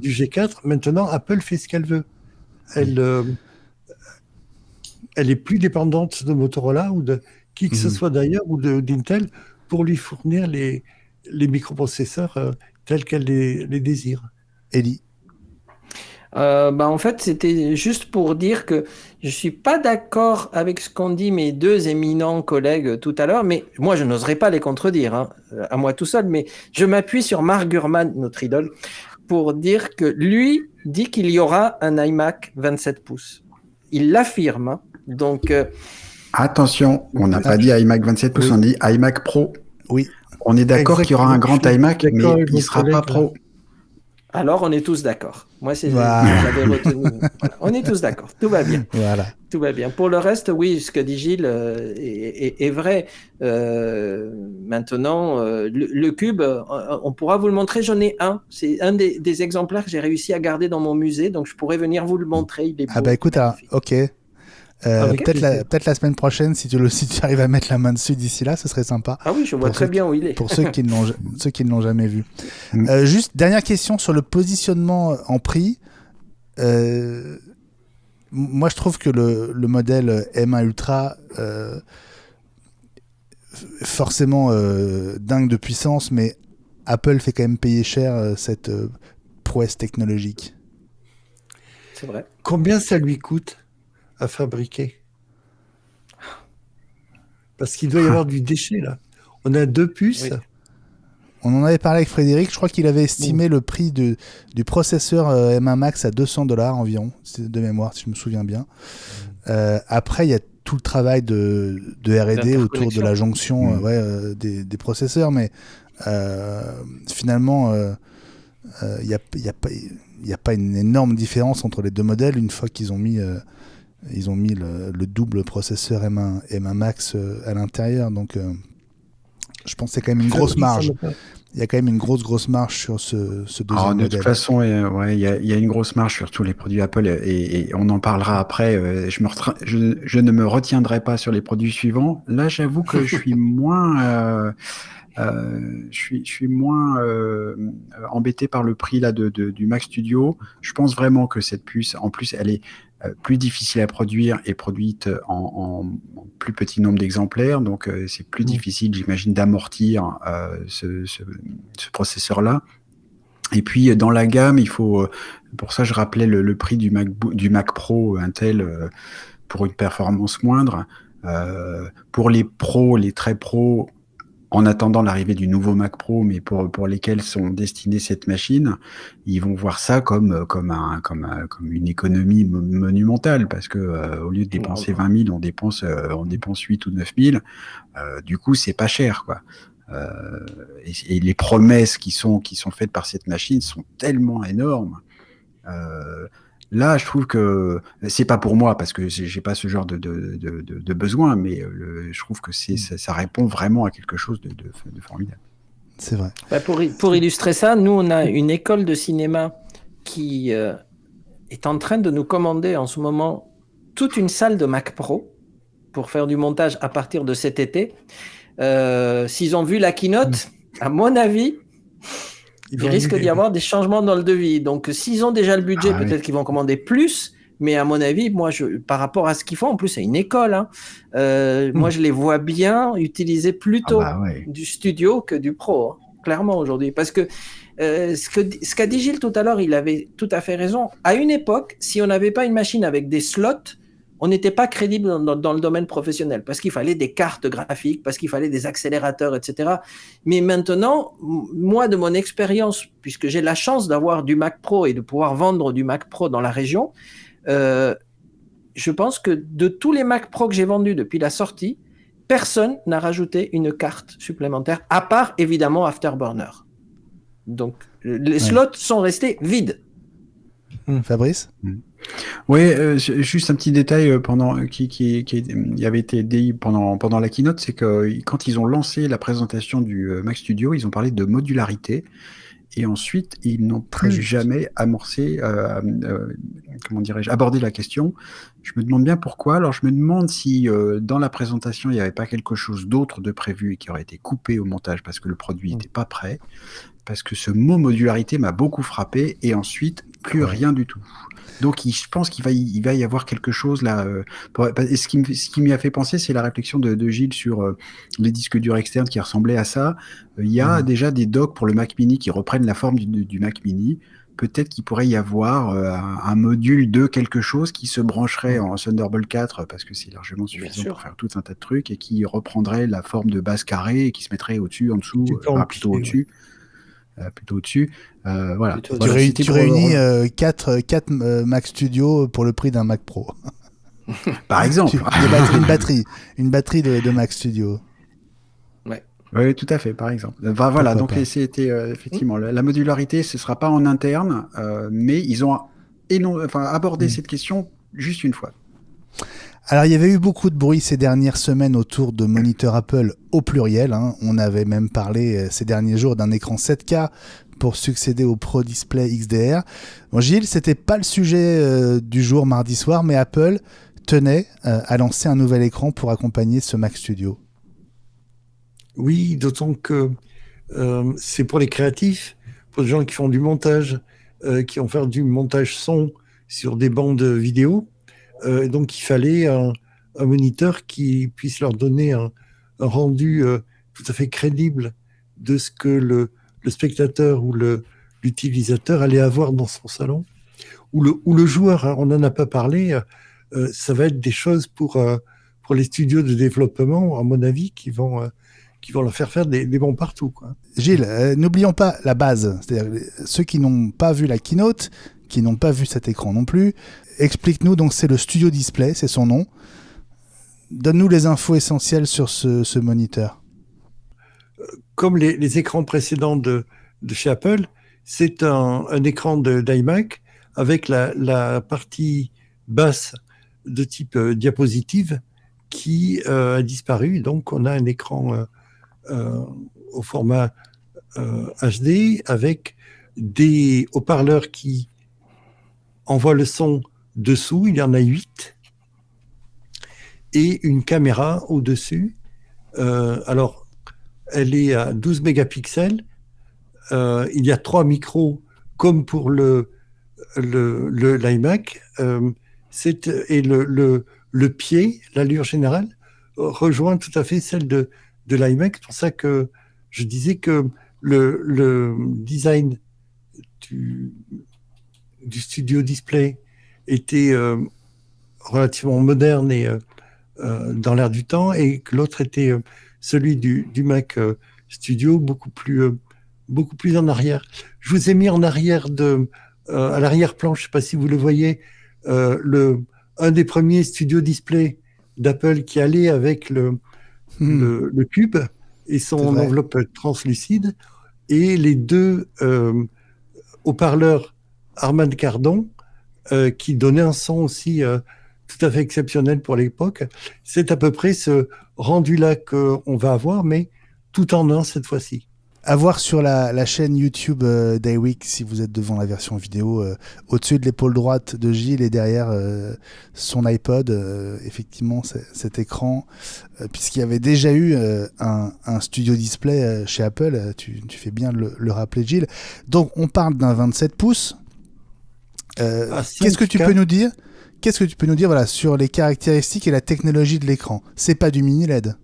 G4. Maintenant, Apple fait ce qu'elle veut. Elle est plus dépendante de Motorola ou de qui que ce soit d'ailleurs, ou d'Intel, pour lui fournir les microprocesseurs tels qu'elle les désire. Elie. En fait, c'était juste pour dire que je suis pas d'accord avec ce qu'ont dit mes deux éminents collègues tout à l'heure, mais moi, je n'oserais pas les contredire, hein, à moi tout seul, mais je m'appuie sur Mark Gurman, notre idole, pour dire que lui dit qu'il y aura un iMac 27 pouces. Il l'affirme, hein, donc... Attention, on n'a pas dit iMac 27 pouces, on dit iMac Pro. Oui. On est d'accord qu'il y aura un grand iMac, mais il ne sera pas Pro. Alors, on est tous d'accord. Moi, j'avais retenu. Voilà. On est tous d'accord. Tout va bien. Voilà. Tout va bien. Pour le reste, oui, ce que dit Gilles est vrai. Maintenant, le Cube, on pourra vous le montrer. J'en ai un. C'est un des exemplaires que j'ai réussi à garder dans mon musée. Donc, je pourrais venir vous le montrer. Il est beau, écoute, ok. Avec plaisir. Peut-être la semaine prochaine, si tu arrives à mettre la main dessus d'ici là, ce serait sympa. Ah oui, je vois Pour très ceux bien où il est. Pour ceux qui ne l'ont jamais vu. Mm. Juste, dernière question sur le positionnement en prix. Moi, je trouve que le modèle M1 Ultra, forcément dingue de puissance, mais Apple fait quand même payer cher cette prouesse technologique. C'est vrai. Combien ça lui coûte à fabriquer? Parce qu'il doit y avoir du déchet, là. On a 2 puces. Oui. On en avait parlé avec Frédéric, je crois qu'il avait estimé le prix du processeur M1 Max à $200 environ, de mémoire, si je me souviens bien. Après, il y a tout le travail de R&D autour de la jonction des processeurs, mais finalement, il n'y a pas une énorme différence entre les deux modèles une fois qu'ils ont mis, le double processeur M1 Max à l'intérieur. Donc, je pense que c'est quand même une grosse marge. Il y a quand même une grosse marge sur ce deuxième modèle. De toute façon, il y a une grosse marge sur tous les produits Apple et on en parlera après. Je ne me retiendrai pas sur les produits suivants. Là, j'avoue que je suis moins, je suis moins embêté par le prix là du Mac Studio. Je pense vraiment que cette puce, en plus, elle est plus difficile à produire et produite en plus petit nombre d'exemplaires, donc c'est plus difficile, j'imagine, d'amortir ce processeur-là. Et puis dans la gamme, il faut, pour ça je rappelais le prix du Mac Pro Intel pour une performance moindre. Pour les pros, les très pros, en attendant l'arrivée du nouveau Mac Pro, mais pour lesquels sont destinées cette machine, ils vont voir ça comme une économie monumentale, parce que au lieu de dépenser 20 000, on dépense 8 ou 9 000. Du coup, c'est pas cher, quoi. Et les promesses qui sont faites par cette machine sont tellement énormes. Là, je trouve que c'est pas pour moi parce que j'ai pas ce genre de besoin, mais je trouve que ça répond vraiment à quelque chose de formidable. C'est vrai. Bah pour illustrer ça, nous on a une école de cinéma qui est en train de nous commander en ce moment toute une salle de Mac Pro pour faire du montage à partir de cet été. S'ils ont vu la keynote, à mon avis, il risque d'y avoir des changements dans le devis. Donc, s'ils ont déjà le budget, peut-être qu'ils vont commander plus. Mais à mon avis, moi, par rapport à ce qu'ils font, en plus, c'est une école. Moi, je les vois bien utiliser plutôt du studio que du pro, clairement, aujourd'hui. Parce que ce qu'a dit Gilles tout à l'heure, il avait tout à fait raison. À une époque, si on n'avait pas une machine avec des slots, on n'était pas crédible dans le domaine professionnel parce qu'il fallait des cartes graphiques, parce qu'il fallait des accélérateurs, etc. Mais maintenant, moi, de mon expérience, puisque j'ai la chance d'avoir du Mac Pro et de pouvoir vendre du Mac Pro dans la région, je pense que de tous les Mac Pro que j'ai vendus depuis la sortie, personne n'a rajouté une carte supplémentaire, à part évidemment Afterburner. Donc, les slots sont restés vides. Fabrice ? Oui, juste un petit détail qui avait été dit pendant la keynote, c'est que quand ils ont lancé la présentation du Mac Studio, ils ont parlé de modularité et ensuite ils n'ont plus jamais amorcé, abordé la question. Je me demande bien pourquoi. Alors je me demande si dans la présentation il n'y avait pas quelque chose d'autre de prévu et qui aurait été coupé au montage parce que le produit n'était pas prêt. Parce que ce mot modularité m'a beaucoup frappé et ensuite plus rien du tout. Donc je pense qu'il va y avoir quelque chose là. Ce qui m'y a fait penser, c'est la réflexion de Gilles sur les disques durs externes qui ressemblaient à ça. Il y a déjà des docks pour le Mac Mini qui reprennent la forme du Mac Mini. Peut-être qu'il pourrait y avoir un module de quelque chose qui se brancherait en Thunderbolt 4 parce que c'est largement suffisant pour faire tout un tas de trucs et qui reprendrait la forme de base carrée et qui se mettrait au-dessus, en dessous, plutôt au-dessus. Plutôt au-dessus. Voilà. Tu réunis 4 Mac Studio pour le prix d'un Mac Pro. Par exemple. Une batterie de Mac Studio. Oui, tout à fait, par exemple. Voilà, donc c'était effectivement la modularité, ce ne sera pas en interne, mais ils ont abordé cette question juste une fois. Alors, il y avait eu beaucoup de bruit ces dernières semaines autour de moniteurs Apple au pluriel. On avait même parlé ces derniers jours d'un écran 7K pour succéder au Pro Display XDR. Bon, Gilles, c'était pas le sujet du jour mardi soir, mais Apple tenait à lancer un nouvel écran pour accompagner ce Mac Studio. Oui, d'autant que c'est pour les créatifs, pour les gens qui font du montage, qui vont faire du montage son sur des bandes vidéo. Donc, il fallait un moniteur qui puisse leur donner un rendu tout à fait crédible de ce que le spectateur ou l'utilisateur allait avoir dans son salon. Ou le joueur, hein, on n'en a pas parlé, ça va être des choses pour les studios de développement, à mon avis, qui vont leur faire des bons partout, quoi. Gilles, n'oublions pas la base, c'est-à-dire ceux qui n'ont pas vu la keynote, qui n'ont pas vu cet écran non plus. Explique-nous, donc c'est le Studio Display, c'est son nom. Donne-nous les infos essentielles sur ce moniteur. Comme les écrans précédents de chez Apple, c'est un écran d'iMac avec la partie basse de type diapositive qui a disparu. Donc, on a un écran au format HD avec des haut-parleurs qui envoient le son dessous. Il y en a 8. Et une caméra au-dessus. Alors, elle est à 12 mégapixels. Il y a 3 micros, comme pour l'iMac. Et le pied, l'allure générale, rejoint tout à fait celle de l'iMac. C'est pour ça que je disais que le design du Studio Display était relativement moderne et dans l'air du temps, et que l'autre était celui du Mac Studio, beaucoup plus en arrière. Je vous ai mis en arrière à l'arrière-plan, je ne sais pas si vous le voyez, un des premiers Studio Display d'Apple qui allait avec le cube et son enveloppe translucide, et les 2 haut-parleurs Harman Kardon qui donnaient un son aussi tout à fait exceptionnel pour l'époque. C'est à peu près ce rendu-là qu'on va avoir, mais tout en un cette fois-ci. À voir sur la chaîne YouTube d'iWeek, si vous êtes devant la version vidéo, au-dessus de l'épaule droite de Gilles et derrière son iPod, effectivement, cet écran, puisqu'il y avait déjà eu un Studio Display chez Apple, tu fais bien de le rappeler, Gilles. Donc, on parle d'un 27 pouces. Qu'est-ce que tu peux nous dire voilà, sur les caractéristiques et la technologie de l'écran? C'est pas du mini LED.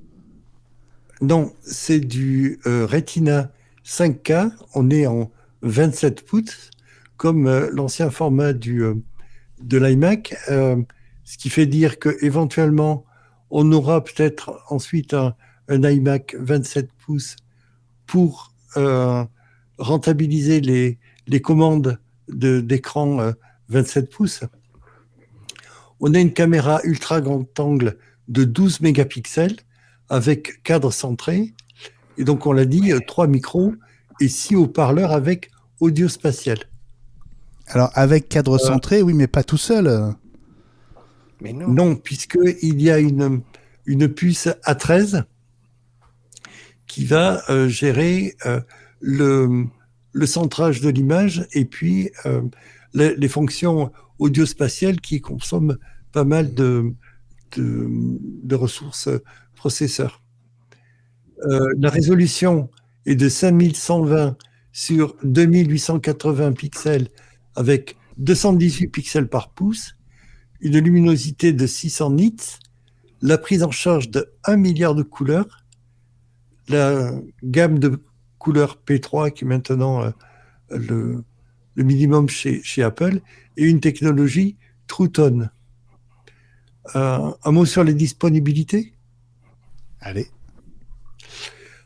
Non, c'est du Retina 5K. On est en 27 pouces, comme l'ancien format de l'iMac. Ce qui fait dire qu'éventuellement, on aura peut-être ensuite un iMac 27 pouces pour rentabiliser les commandes d'écran 27 pouces. On a une caméra ultra grand angle de 12 mégapixels avec cadre centré. Et donc, on l'a dit, 3 micros et 6 haut-parleurs avec audio spatial. Alors, avec cadre centré, oui, mais pas tout seul. Mais non. Non, puisqu'il y a une puce A13 qui va gérer le centrage de l'image et puis les fonctions audio-spatiales qui consomment pas mal de ressources processeurs. La résolution est de 5120 sur 2880 pixels avec 218 pixels par pouce, une luminosité de 600 nits, la prise en charge de 1 milliard de couleurs, la gamme de couleurs P3 qui est maintenant le minimum chez Apple, et une technologie True Tone. Un mot sur les disponibilités ? Allez.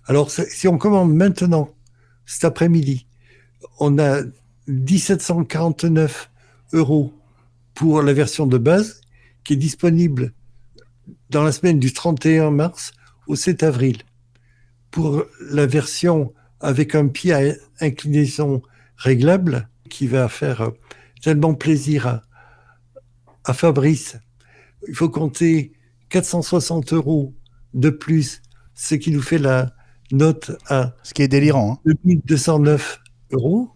Alors, si on commande maintenant, cet après-midi, on a 1749 € pour la version de base, qui est disponible dans la semaine du 31 mars au 7 avril. Pour la version avec un pied à inclinaison réglable, qui va faire tellement plaisir à Fabrice, il faut compter 460 € de plus, ce qui nous fait la note à... Ce qui est délirant. 2209 €,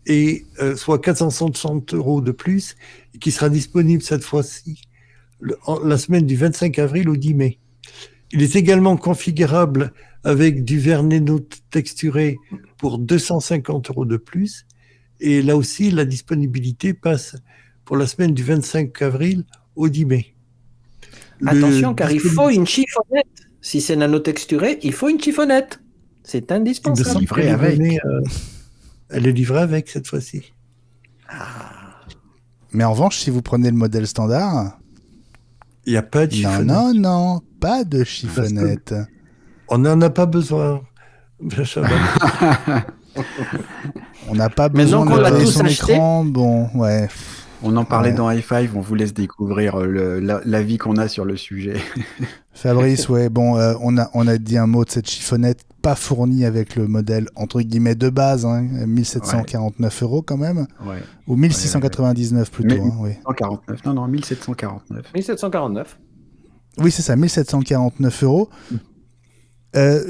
et soit 460 € de plus, et qui sera disponible cette fois-ci la semaine du 25 avril au 10 mai. Il est également configurable avec du vernis texturé pour 250 € de plus. Et là aussi, la disponibilité passe pour la semaine du 25 avril au 10 mai. Attention, car il faut une chiffonnette. Si c'est nanotexturé, il faut une chiffonnette. C'est Il me indispensable. semble livrée qu'elle est avec. donnée, elle est livrée avec cette fois-ci. Mais en revanche, si vous prenez le modèle standard, Il n'y a pas de non, chiffonnette. non, pas de chiffonnette. On n'en a pas besoin. Ça va. On n'a pas Maintenant besoin qu'on de l'a regarder tous son acheté. écran. Bon, ouais. On en parlait Ouais. dans Hi5, on vous laisse découvrir l'avis qu'on a sur le sujet. Fabrice, ouais, bon, on a dit un mot de cette chiffonnette pas fournie avec le modèle entre guillemets de base, hein, 1749 € quand même, Ouais. ou 1699 plutôt, Mais- hein, oui. 149, non, 1749. 1749. Oui, c'est ça, 1749 €.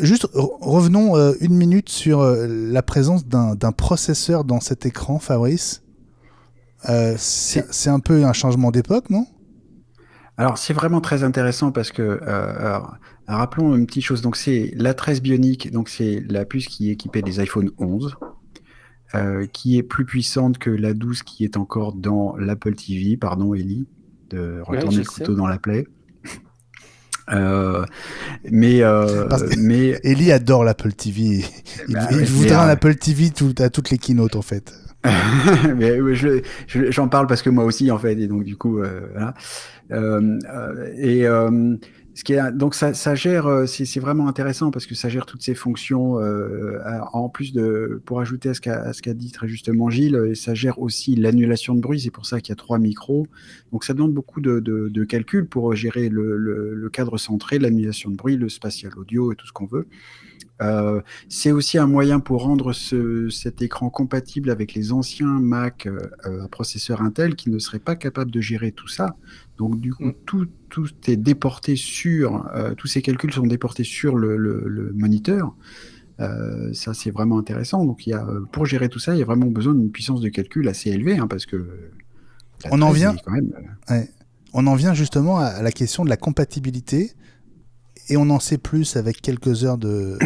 Juste revenons une minute sur la présence d'un processeur dans cet écran, Fabrice. C'est un peu un changement d'époque, non? Alors, c'est vraiment très intéressant parce que, alors, rappelons une petite chose. Donc, c'est l'A13 Bionic, donc c'est la puce qui est équipée des iPhone 11, qui est plus puissante que l'A12 qui est encore dans l'Apple TV. Pardon, Ellie, de retourner je le couteau sais. dans la plaie. Mais Ellie adore l'Apple TV. Il Bah, ouais, voudrait mais, un Apple TV à toutes les keynotes, en fait. mais j'en parle parce que moi aussi en fait, et donc du coup voilà. Ce qui est donc ça gère, c'est vraiment intéressant parce que ça gère toutes ces fonctions, en plus de, pour ajouter à ce qu'a dit très justement Gilles, ça gère aussi l'annulation de bruit. C'est pour ça qu'il y a 3 micros. Donc ça demande beaucoup de calculs pour gérer le cadre centré, l'annulation de bruit, le spatial audio et tout ce qu'on veut. C'est aussi un moyen pour rendre cet écran compatible avec les anciens Mac à processeur Intel qui ne seraient pas capables de gérer tout ça. Donc du coup, tout est déporté sur, tous ces calculs sont déportés sur le moniteur. Ça, c'est vraiment intéressant. Donc, pour gérer tout ça, il y a vraiment besoin d'une puissance de calcul assez élevée, hein, parce que la On en 13 vient- est quand même... Ouais. On en vient justement à la question de la compatibilité, et on en sait plus avec quelques heures de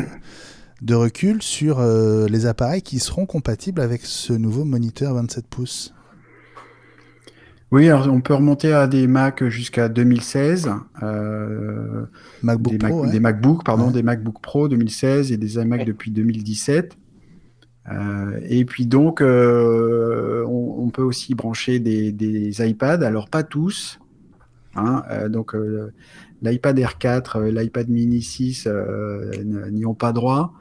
recul sur les appareils qui seront compatibles avec ce nouveau moniteur 27 pouces. Oui, alors on peut remonter à des Mac jusqu'à 2016, MacBook Pro, ouais. des MacBook, pardon, Ouais. des MacBook Pro 2016 et des iMac depuis 2017. Et puis donc, on peut aussi brancher des iPads, alors pas tous, hein, donc l'iPad Air 4, l'iPad Mini 6 n'y ont pas droit,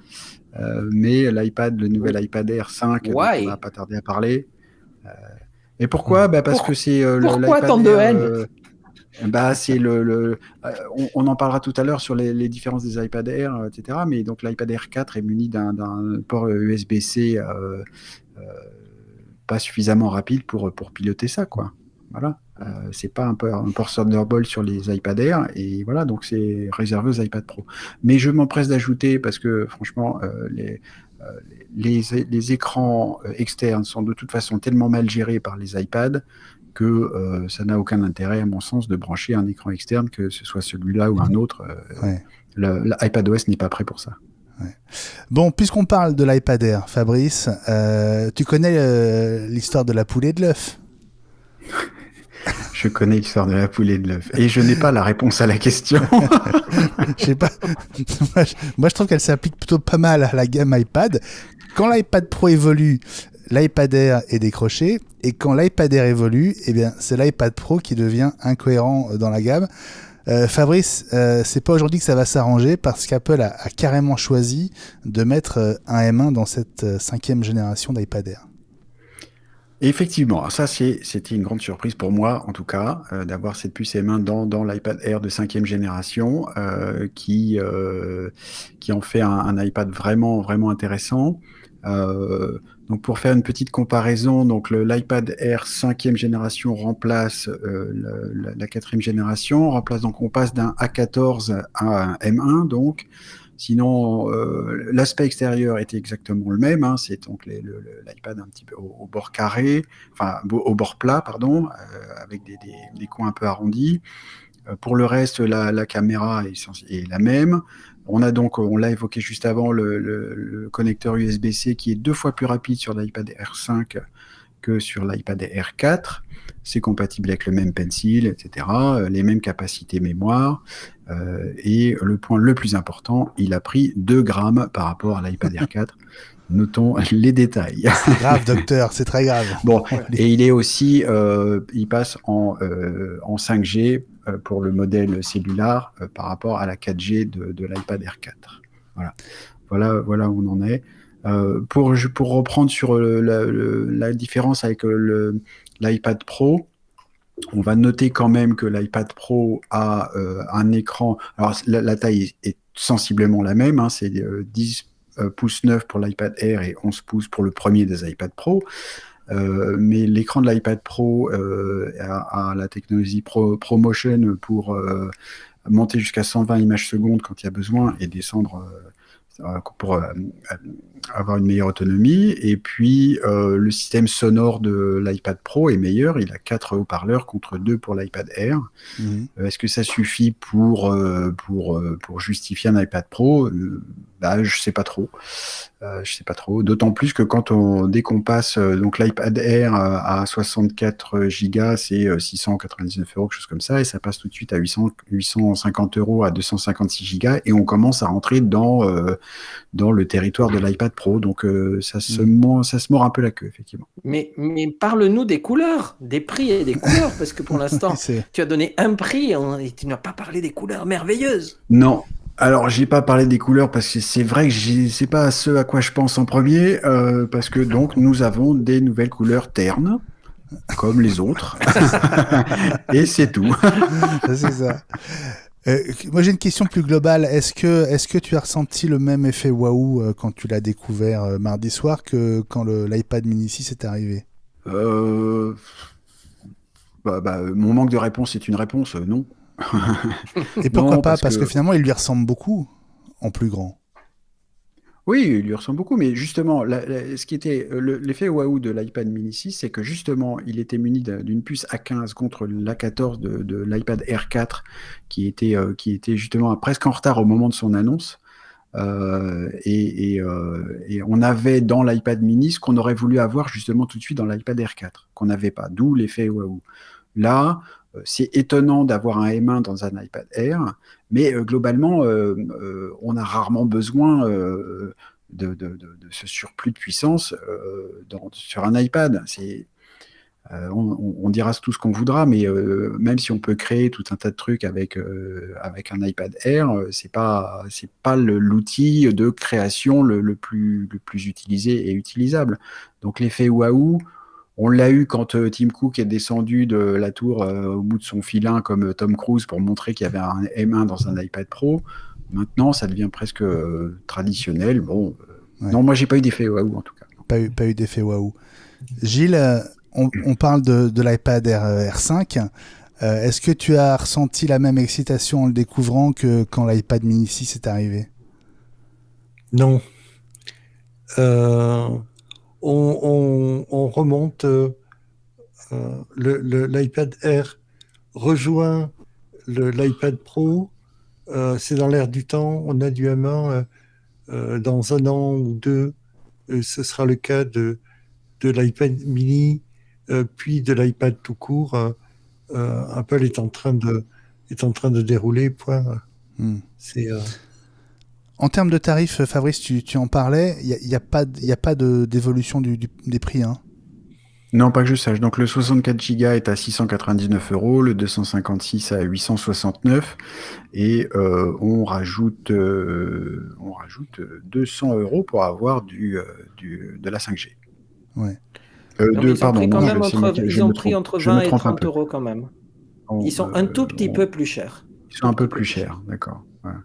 mais le nouvel iPad Air 5, dont Why? on va pas tarder à parler. Et pourquoi? Bah parce que c'est Pourquoi l'iPad tant de Air, haine? bah c'est on en parlera tout à l'heure sur les différences des iPad Air, etc. Mais donc l'iPad Air 4 est muni d'un port USB-C pas suffisamment rapide pour piloter ça, quoi. Voilà. C'est pas un port Thunderbolt sur les iPad Air, et voilà, donc c'est réservé aux iPad Pro. Mais je m'empresse d'ajouter, parce que franchement, les écrans externes sont de toute façon tellement mal gérés par les iPads que ça n'a aucun intérêt, à mon sens, de brancher un écran externe, que ce soit celui-là ou un autre. Ouais. L'iPadOS n'est pas prêt pour ça. Bon, puisqu'on parle de l'iPad Air, Fabrice, tu connais l'histoire de la poule et de l'œuf? Je connais l'histoire de la poule et de l'œuf, et je n'ai pas la réponse à la question. Je sais pas. Moi, je trouve qu'elle s'applique plutôt pas mal à la gamme iPad. Quand l'iPad Pro évolue, l'iPad Air est décroché, et quand l'iPad Air évolue, eh bien, c'est l'iPad Pro qui devient incohérent dans la gamme. Fabrice, c'est pas aujourd'hui que ça va s'arranger, parce qu'Apple a carrément choisi de mettre un M1 dans cette 5e génération d'iPad Air. Et effectivement, ça c'était une grande surprise pour moi, en tout cas, d'avoir cette puce M1 dans l'iPad Air de 5e génération, qui en fait un iPad vraiment, vraiment intéressant. Donc pour faire une petite comparaison, donc l'iPad Air 5e génération remplace la 4e génération, donc on passe d'un A14 à un M1, donc Sinon, l'aspect extérieur était exactement le même. Hein, c'est donc l'iPad un petit peu au bord carré, enfin au bord plat, pardon, avec des coins un peu arrondis. Pour le reste, la caméra est la même. On a donc, on l'a évoqué juste avant, le connecteur USB-C qui est 2 fois plus rapide sur l'iPad Air 5 que sur l'iPad Air 4. C'est compatible avec le même pencil, etc. Les mêmes capacités mémoire. Et le point le plus important, il a pris 2 grammes par rapport à l'iPad Air 4. Notons les détails. C'est grave, docteur, c'est très grave. Bon, et il est aussi, il passe en 5G pour le modèle cellulaire par rapport à la 4G de l'iPad Air 4. Voilà où on en est. Pour reprendre sur la différence avec l'iPad Pro, on va noter quand même que l'iPad Pro a un écran. Alors la taille est sensiblement la même, hein, c'est 10 pouces 9 pour l'iPad Air et 11 pouces pour le premier des iPad Pro. Mais l'écran de l'iPad Pro a la technologie ProMotion pour monter jusqu'à 120 images secondes quand il y a besoin et descendre pour avoir une meilleure autonomie. Et puis, le système sonore de l'iPad Pro est meilleur. Il a 4 haut-parleurs contre 2 pour l'iPad Air. Est-ce que ça suffit pour justifier un iPad Pro ? Je sais pas trop. D'autant plus que dès qu'on passe donc l'iPad Air à 64 Go, c'est 699 €, quelque chose comme ça, et ça passe tout de suite à 850 € à 256 Go, et on commence à rentrer dans le territoire de l'iPad Pro. Donc ça se mord un peu la queue, effectivement. Mais parle-nous des couleurs, des prix et des couleurs, parce que pour l'instant, tu as donné un prix et tu n'as pas parlé des couleurs merveilleuses. Non. Alors, j'ai pas parlé des couleurs parce que c'est vrai que c'est pas ce à quoi je pense en premier, parce que donc nous avons des nouvelles couleurs ternes, comme les autres, et c'est tout. C'est ça. Moi, j'ai une question plus globale. Est-ce que tu as ressenti le même effet waouh quand tu l'as découvert mardi soir que quand l'iPad mini 6 est arrivé ? Mon manque de réponse est une réponse, non. Et pourquoi Non, pas ? Parce que que finalement, il lui ressemble beaucoup en plus grand. Oui, il lui ressemble beaucoup, mais justement, ce qui était l'effet waouh de l'iPad mini 6, c'est que justement, il était muni d'une puce A15 contre l'A14 de l'iPad Air 4, qui était justement presque en retard au moment de son annonce. Et on avait dans l'iPad mini ce qu'on aurait voulu avoir justement tout de suite dans l'iPad Air 4, qu'on n'avait pas, d'où l'effet waouh. Là, c'est étonnant d'avoir un M1 dans un iPad Air, mais globalement, on a rarement besoin de ce surplus de puissance sur un iPad. On dira tout ce qu'on voudra, mais même si on peut créer tout un tas de trucs avec un iPad Air, c'est pas l'outil de création le plus utilisé et utilisable. Donc l'effet waouh, on l'a eu quand Tim Cook est descendu de la tour au bout de son filin comme Tom Cruise pour montrer qu'il y avait un M1 dans un iPad Pro. Maintenant, ça devient presque traditionnel. Bon, Ouais. Non, moi j'ai pas eu d'effet waouh en tout cas. Pas eu d'effet waouh. Gilles, on parle de l'iPad R5. Est-ce que tu as ressenti la même excitation en le découvrant que quand l'iPad mini 6 est arrivé ? Non. On remonte, l'iPad Air rejoint l'iPad Pro, c'est dans l'air du temps, on a du M1, dans 1 an ou 2, ce sera le cas de l'iPad mini, puis de l'iPad tout court. Apple est en train de dérouler, point. C'est... En termes de tarifs, Fabrice, tu en parlais, il n'y a pas d'évolution des prix, hein ? Non, pas que je sache. Donc le 64 Go est à 699 €, le 256 à 869, et on rajoute 200 € pour avoir de la 5G. Ouais. Ils ont pris entre 20 et 30 € quand même. Ils sont un tout petit peu plus chers. Ils sont un peu plus chers, d'accord. Voilà.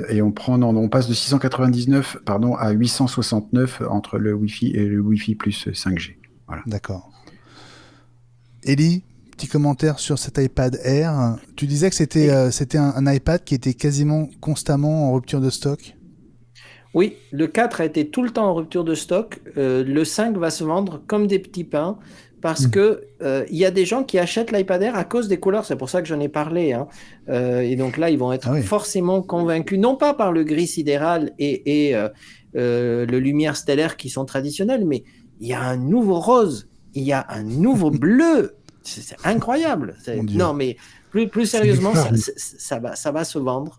Et on passe de 699 à 869 entre le Wi-Fi et le Wi-Fi plus 5G. Voilà. D'accord. Ellie, petit commentaire sur cet iPad Air. Tu disais que c'était un iPad qui était quasiment constamment en rupture de stock. Oui, le 4 a été tout le temps en rupture de stock. Le 5 va se vendre comme des petits pains parce que y a des gens qui achètent l'iPad Air à cause des couleurs. C'est pour ça que j'en ai parlé. Hein. Et donc là, ils vont être forcément convaincus, non pas par le gris sidéral et le lumière stellaire qui sont traditionnels, mais il y a un nouveau rose, il y a un nouveau bleu. C'est incroyable. Non, mais plus sérieusement, ça va se vendre.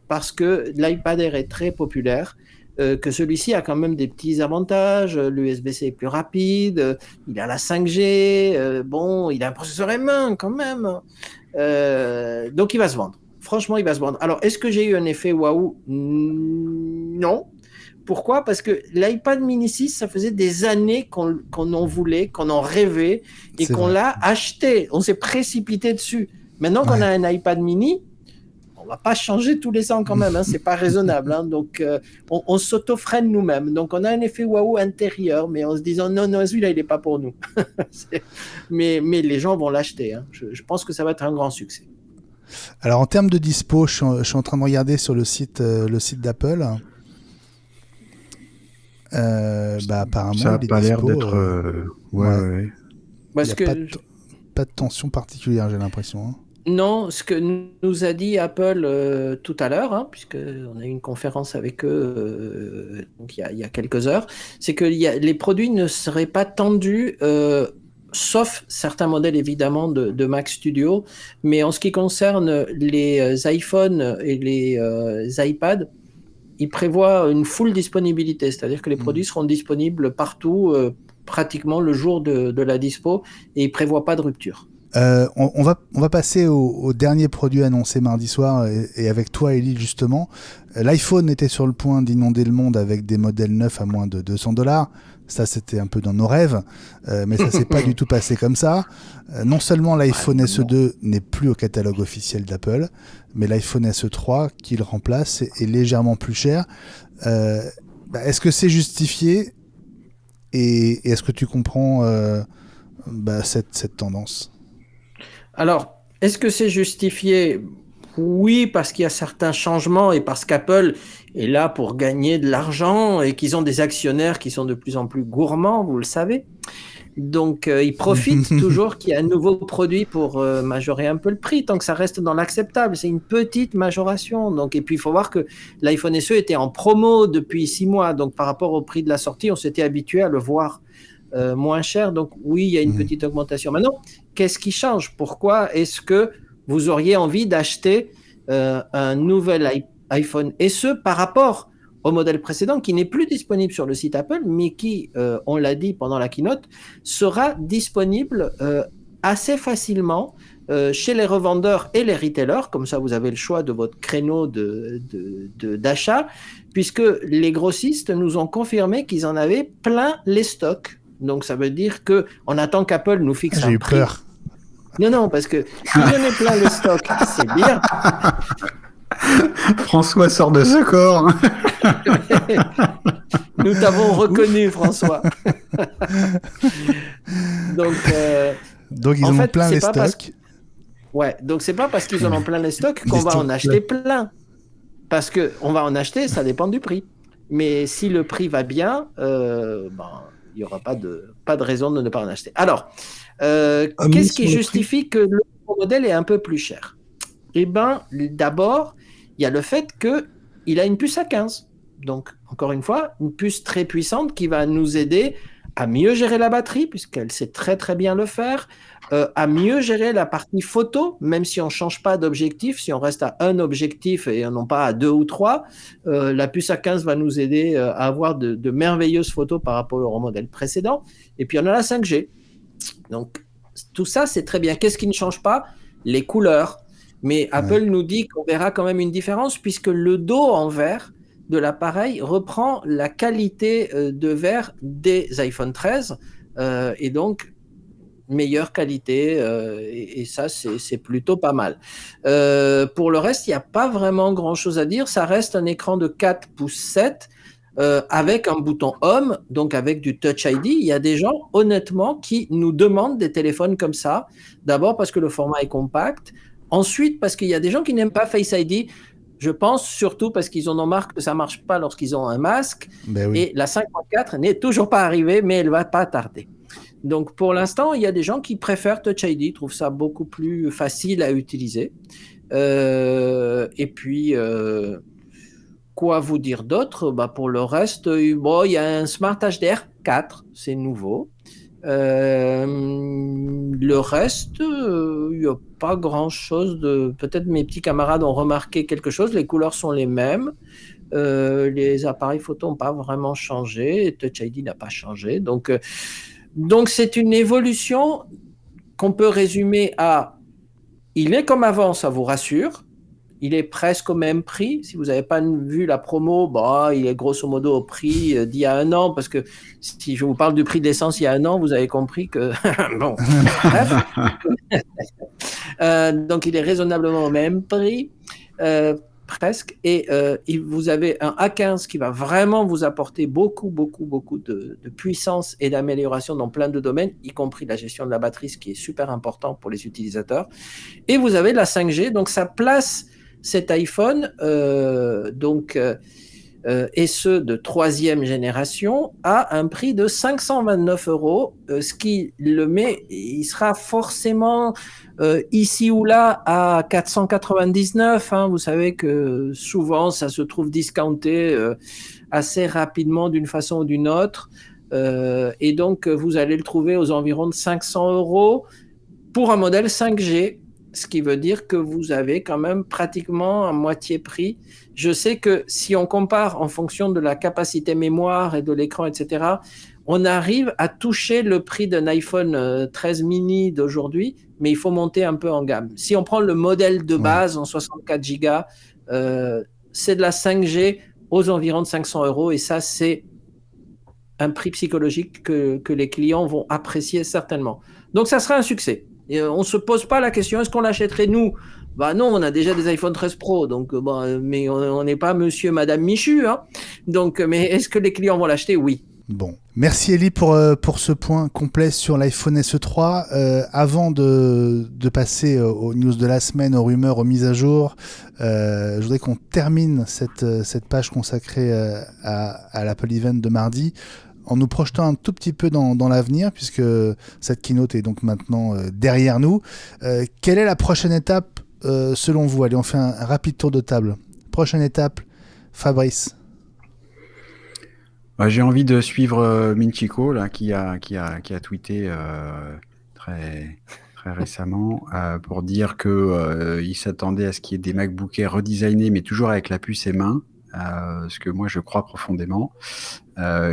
Parce que l'iPad Air est très populaire, que celui-ci a quand même des petits avantages. L'USB-C est plus rapide, il a la 5G, bon, il a un processeur M1 quand même. Donc il va se vendre. Franchement, il va se vendre. Alors, est-ce que j'ai eu un effet waouh? Non. Pourquoi? Parce que l'iPad mini 6, ça faisait des années qu'on en voulait, qu'on en rêvait et qu'on l'a acheté. On s'est précipité dessus. Maintenant qu'on a un iPad mini, on va pas changer tous les ans quand même, hein, c'est pas raisonnable. Hein, donc, on s'auto-freine nous-mêmes. Donc, on a un effet waouh intérieur, mais en se disant non, celui-là, il est pas pour nous. mais les gens vont l'acheter. Hein. Je pense que ça va être un grand succès. Alors, en termes de dispo, je suis en train de regarder sur le site d'Apple. Apparemment, ça n'a pas l'air d'être. Ouais. Parce que pas de tension particulière, j'ai l'impression. Hein. Non, ce que nous a dit Apple tout à l'heure, hein, puisqu'on a eu une conférence avec eux donc il y a quelques heures, c'est que les produits ne seraient pas tendus, sauf certains modèles évidemment de Mac Studio, mais en ce qui concerne les iPhones et les iPads, ils prévoient une full disponibilité, c'est-à-dire que les produits seront disponibles partout, pratiquement le jour de la dispo, et ils ne prévoient pas de rupture. On va passer au dernier produit annoncé mardi soir et avec toi, Élie, justement. L'iPhone était sur le point d'inonder le monde avec des modèles neufs à moins de $200. Ça, c'était un peu dans nos rêves, mais ça s'est pas du tout passé comme ça. Non seulement l'iPhone SE2 n'est plus au catalogue officiel d'Apple, mais l'iPhone SE3 qui le remplace est légèrement plus cher. Est-ce que c'est justifié et est-ce que tu comprends cette tendance ? Alors, est-ce que c'est justifié? Oui, parce qu'il y a certains changements et parce qu'Apple est là pour gagner de l'argent et qu'ils ont des actionnaires qui sont de plus en plus gourmands, vous le savez. Donc, ils profitent toujours qu'il y ait un nouveau produit pour majorer un peu le prix, tant que ça reste dans l'acceptable. C'est une petite majoration. Donc, et puis, il faut voir que l'iPhone SE était en promo depuis 6 mois. Donc, par rapport au prix de la sortie, on s'était habitué à le voir moins cher. Donc, oui, il y a une petite augmentation. Maintenant, qu'est-ce qui change? Pourquoi est-ce que vous auriez envie d'acheter un nouvel iPhone SE par rapport au modèle précédent qui n'est plus disponible sur le site Apple, mais qui, on l'a dit pendant la keynote, sera disponible assez facilement chez les revendeurs et les retailers. Comme ça, vous avez le choix de votre créneau d'achat, puisque les grossistes nous ont confirmé qu'ils en avaient plein les stocks. Donc, ça veut dire qu'on attend qu'Apple nous fixe un prix. J'ai eu peur. Non, parce que si j'en ai plein le stock, c'est bien. François sort de ce corps. Nous t'avons reconnu, François. Donc ils en ont plein les stocks. Ouais, donc c'est pas parce qu'ils en ont plein les stocks qu'on va en acheter plein. Parce qu'on va en acheter, ça dépend du prix. Mais si le prix va bien, il n'y aura pas de raison de ne pas en acheter. Alors, qu'est-ce qui justifie que le modèle est un peu plus cher? Eh bien, d'abord, il y a le fait qu'il a une puce A15. Donc, encore une fois, une puce très puissante qui va nous aider à mieux gérer la batterie, puisqu'elle sait très très bien le faire, à mieux gérer la partie photo, même si on ne change pas d'objectif, si on reste à un objectif et non pas à 2 ou 3, la puce A15 va nous aider à avoir de merveilleuses photos par rapport au modèle précédent. Et puis on a la 5G. Donc tout ça, c'est très bien. Qu'est-ce qui ne change pas? Les couleurs. Mais Apple nous dit qu'on verra quand même une différence, puisque le dos en verre de l'appareil reprend la qualité de verre des iPhone 13 et donc meilleure qualité et ça c'est plutôt pas mal. Pour le reste, il n'y a pas vraiment grand chose à dire. Ça reste un écran de 4 pouces 7 avec un bouton Home, donc avec du Touch ID. Il y a des gens, honnêtement, qui nous demandent des téléphones comme ça. D'abord parce que le format est compact. Ensuite, parce qu'il y a des gens qui n'aiment pas Face ID. Je pense surtout parce qu'ils en ont marre que ça ne marche pas lorsqu'ils ont un masque. Ben oui. Et la 5.4 n'est toujours pas arrivée, mais elle ne va pas tarder. Donc, pour l'instant, il y a des gens qui préfèrent Touch ID, trouvent ça beaucoup plus facile à utiliser. Et puis, quoi vous dire d'autre? Pour le reste, bon, il y a un Smart HDR 4, c'est nouveau. Le reste, il n'y a pas grand-chose de... Peut-être mes petits camarades ont remarqué quelque chose, les couleurs sont les mêmes. Les appareils photo n'ont pas vraiment changé, et Touch ID n'a pas changé. Donc, c'est une évolution qu'on peut résumer à il est comme avant, ça vous rassure. Il est presque au même prix. Si vous n'avez pas vu la promo, il est grosso modo au prix d'il y a un an, parce que si je vous parle du prix de l'essence il y a un an, vous avez compris que... bon, bref. Donc, il est raisonnablement au même prix. Presque, et vous avez un A15 qui va vraiment vous apporter beaucoup de puissance et d'amélioration dans plein de domaines, y compris la gestion de la batterie, ce qui est super important pour les utilisateurs. Et vous avez de la 5G, donc ça place cet iPhone, et ce de 3e génération, à un prix de 529 €, ce qui le met, il sera forcément ici ou là à 499. Vous savez que souvent ça se trouve discounté assez rapidement d'une façon ou d'une autre, et donc vous allez le trouver aux environs de 500 € pour un modèle 5G. Ce qui veut dire que vous avez quand même pratiquement à moitié prix. Je sais que si on compare en fonction de la capacité mémoire et de l'écran, etc., on arrive à toucher le prix d'un iPhone 13 mini d'aujourd'hui, mais il faut monter un peu en gamme. Si on prend le modèle de base en 64 Go, c'est de la 5G aux environs de 500 €, et ça, c'est un prix psychologique que les clients vont apprécier certainement. Donc, ça sera un succès. Et on ne se pose pas la question, est-ce qu'on l'achèterait nous? Non, on a déjà des iPhone 13 Pro, donc, mais on n'est pas monsieur, madame Michu. Donc, mais est-ce que les clients vont l'acheter? Oui. Bon, merci Elie pour ce point complet sur l'iPhone SE3. Avant de passer aux news de la semaine, aux rumeurs, aux mises à jour, je voudrais qu'on termine cette page consacrée à l'Apple Event de mardi en nous projetant un tout petit peu dans l'avenir, puisque cette keynote est donc maintenant derrière nous. Quelle est la prochaine étape selon vous? Allez, on fait un rapide tour de table. Prochaine étape, Fabrice. J'ai envie de suivre Minchiko là, qui a tweeté très récemment pour dire que il s'attendait à ce qu'il y ait des MacBook Air redesignés, mais toujours avec la puce M1. Ce que moi je crois profondément,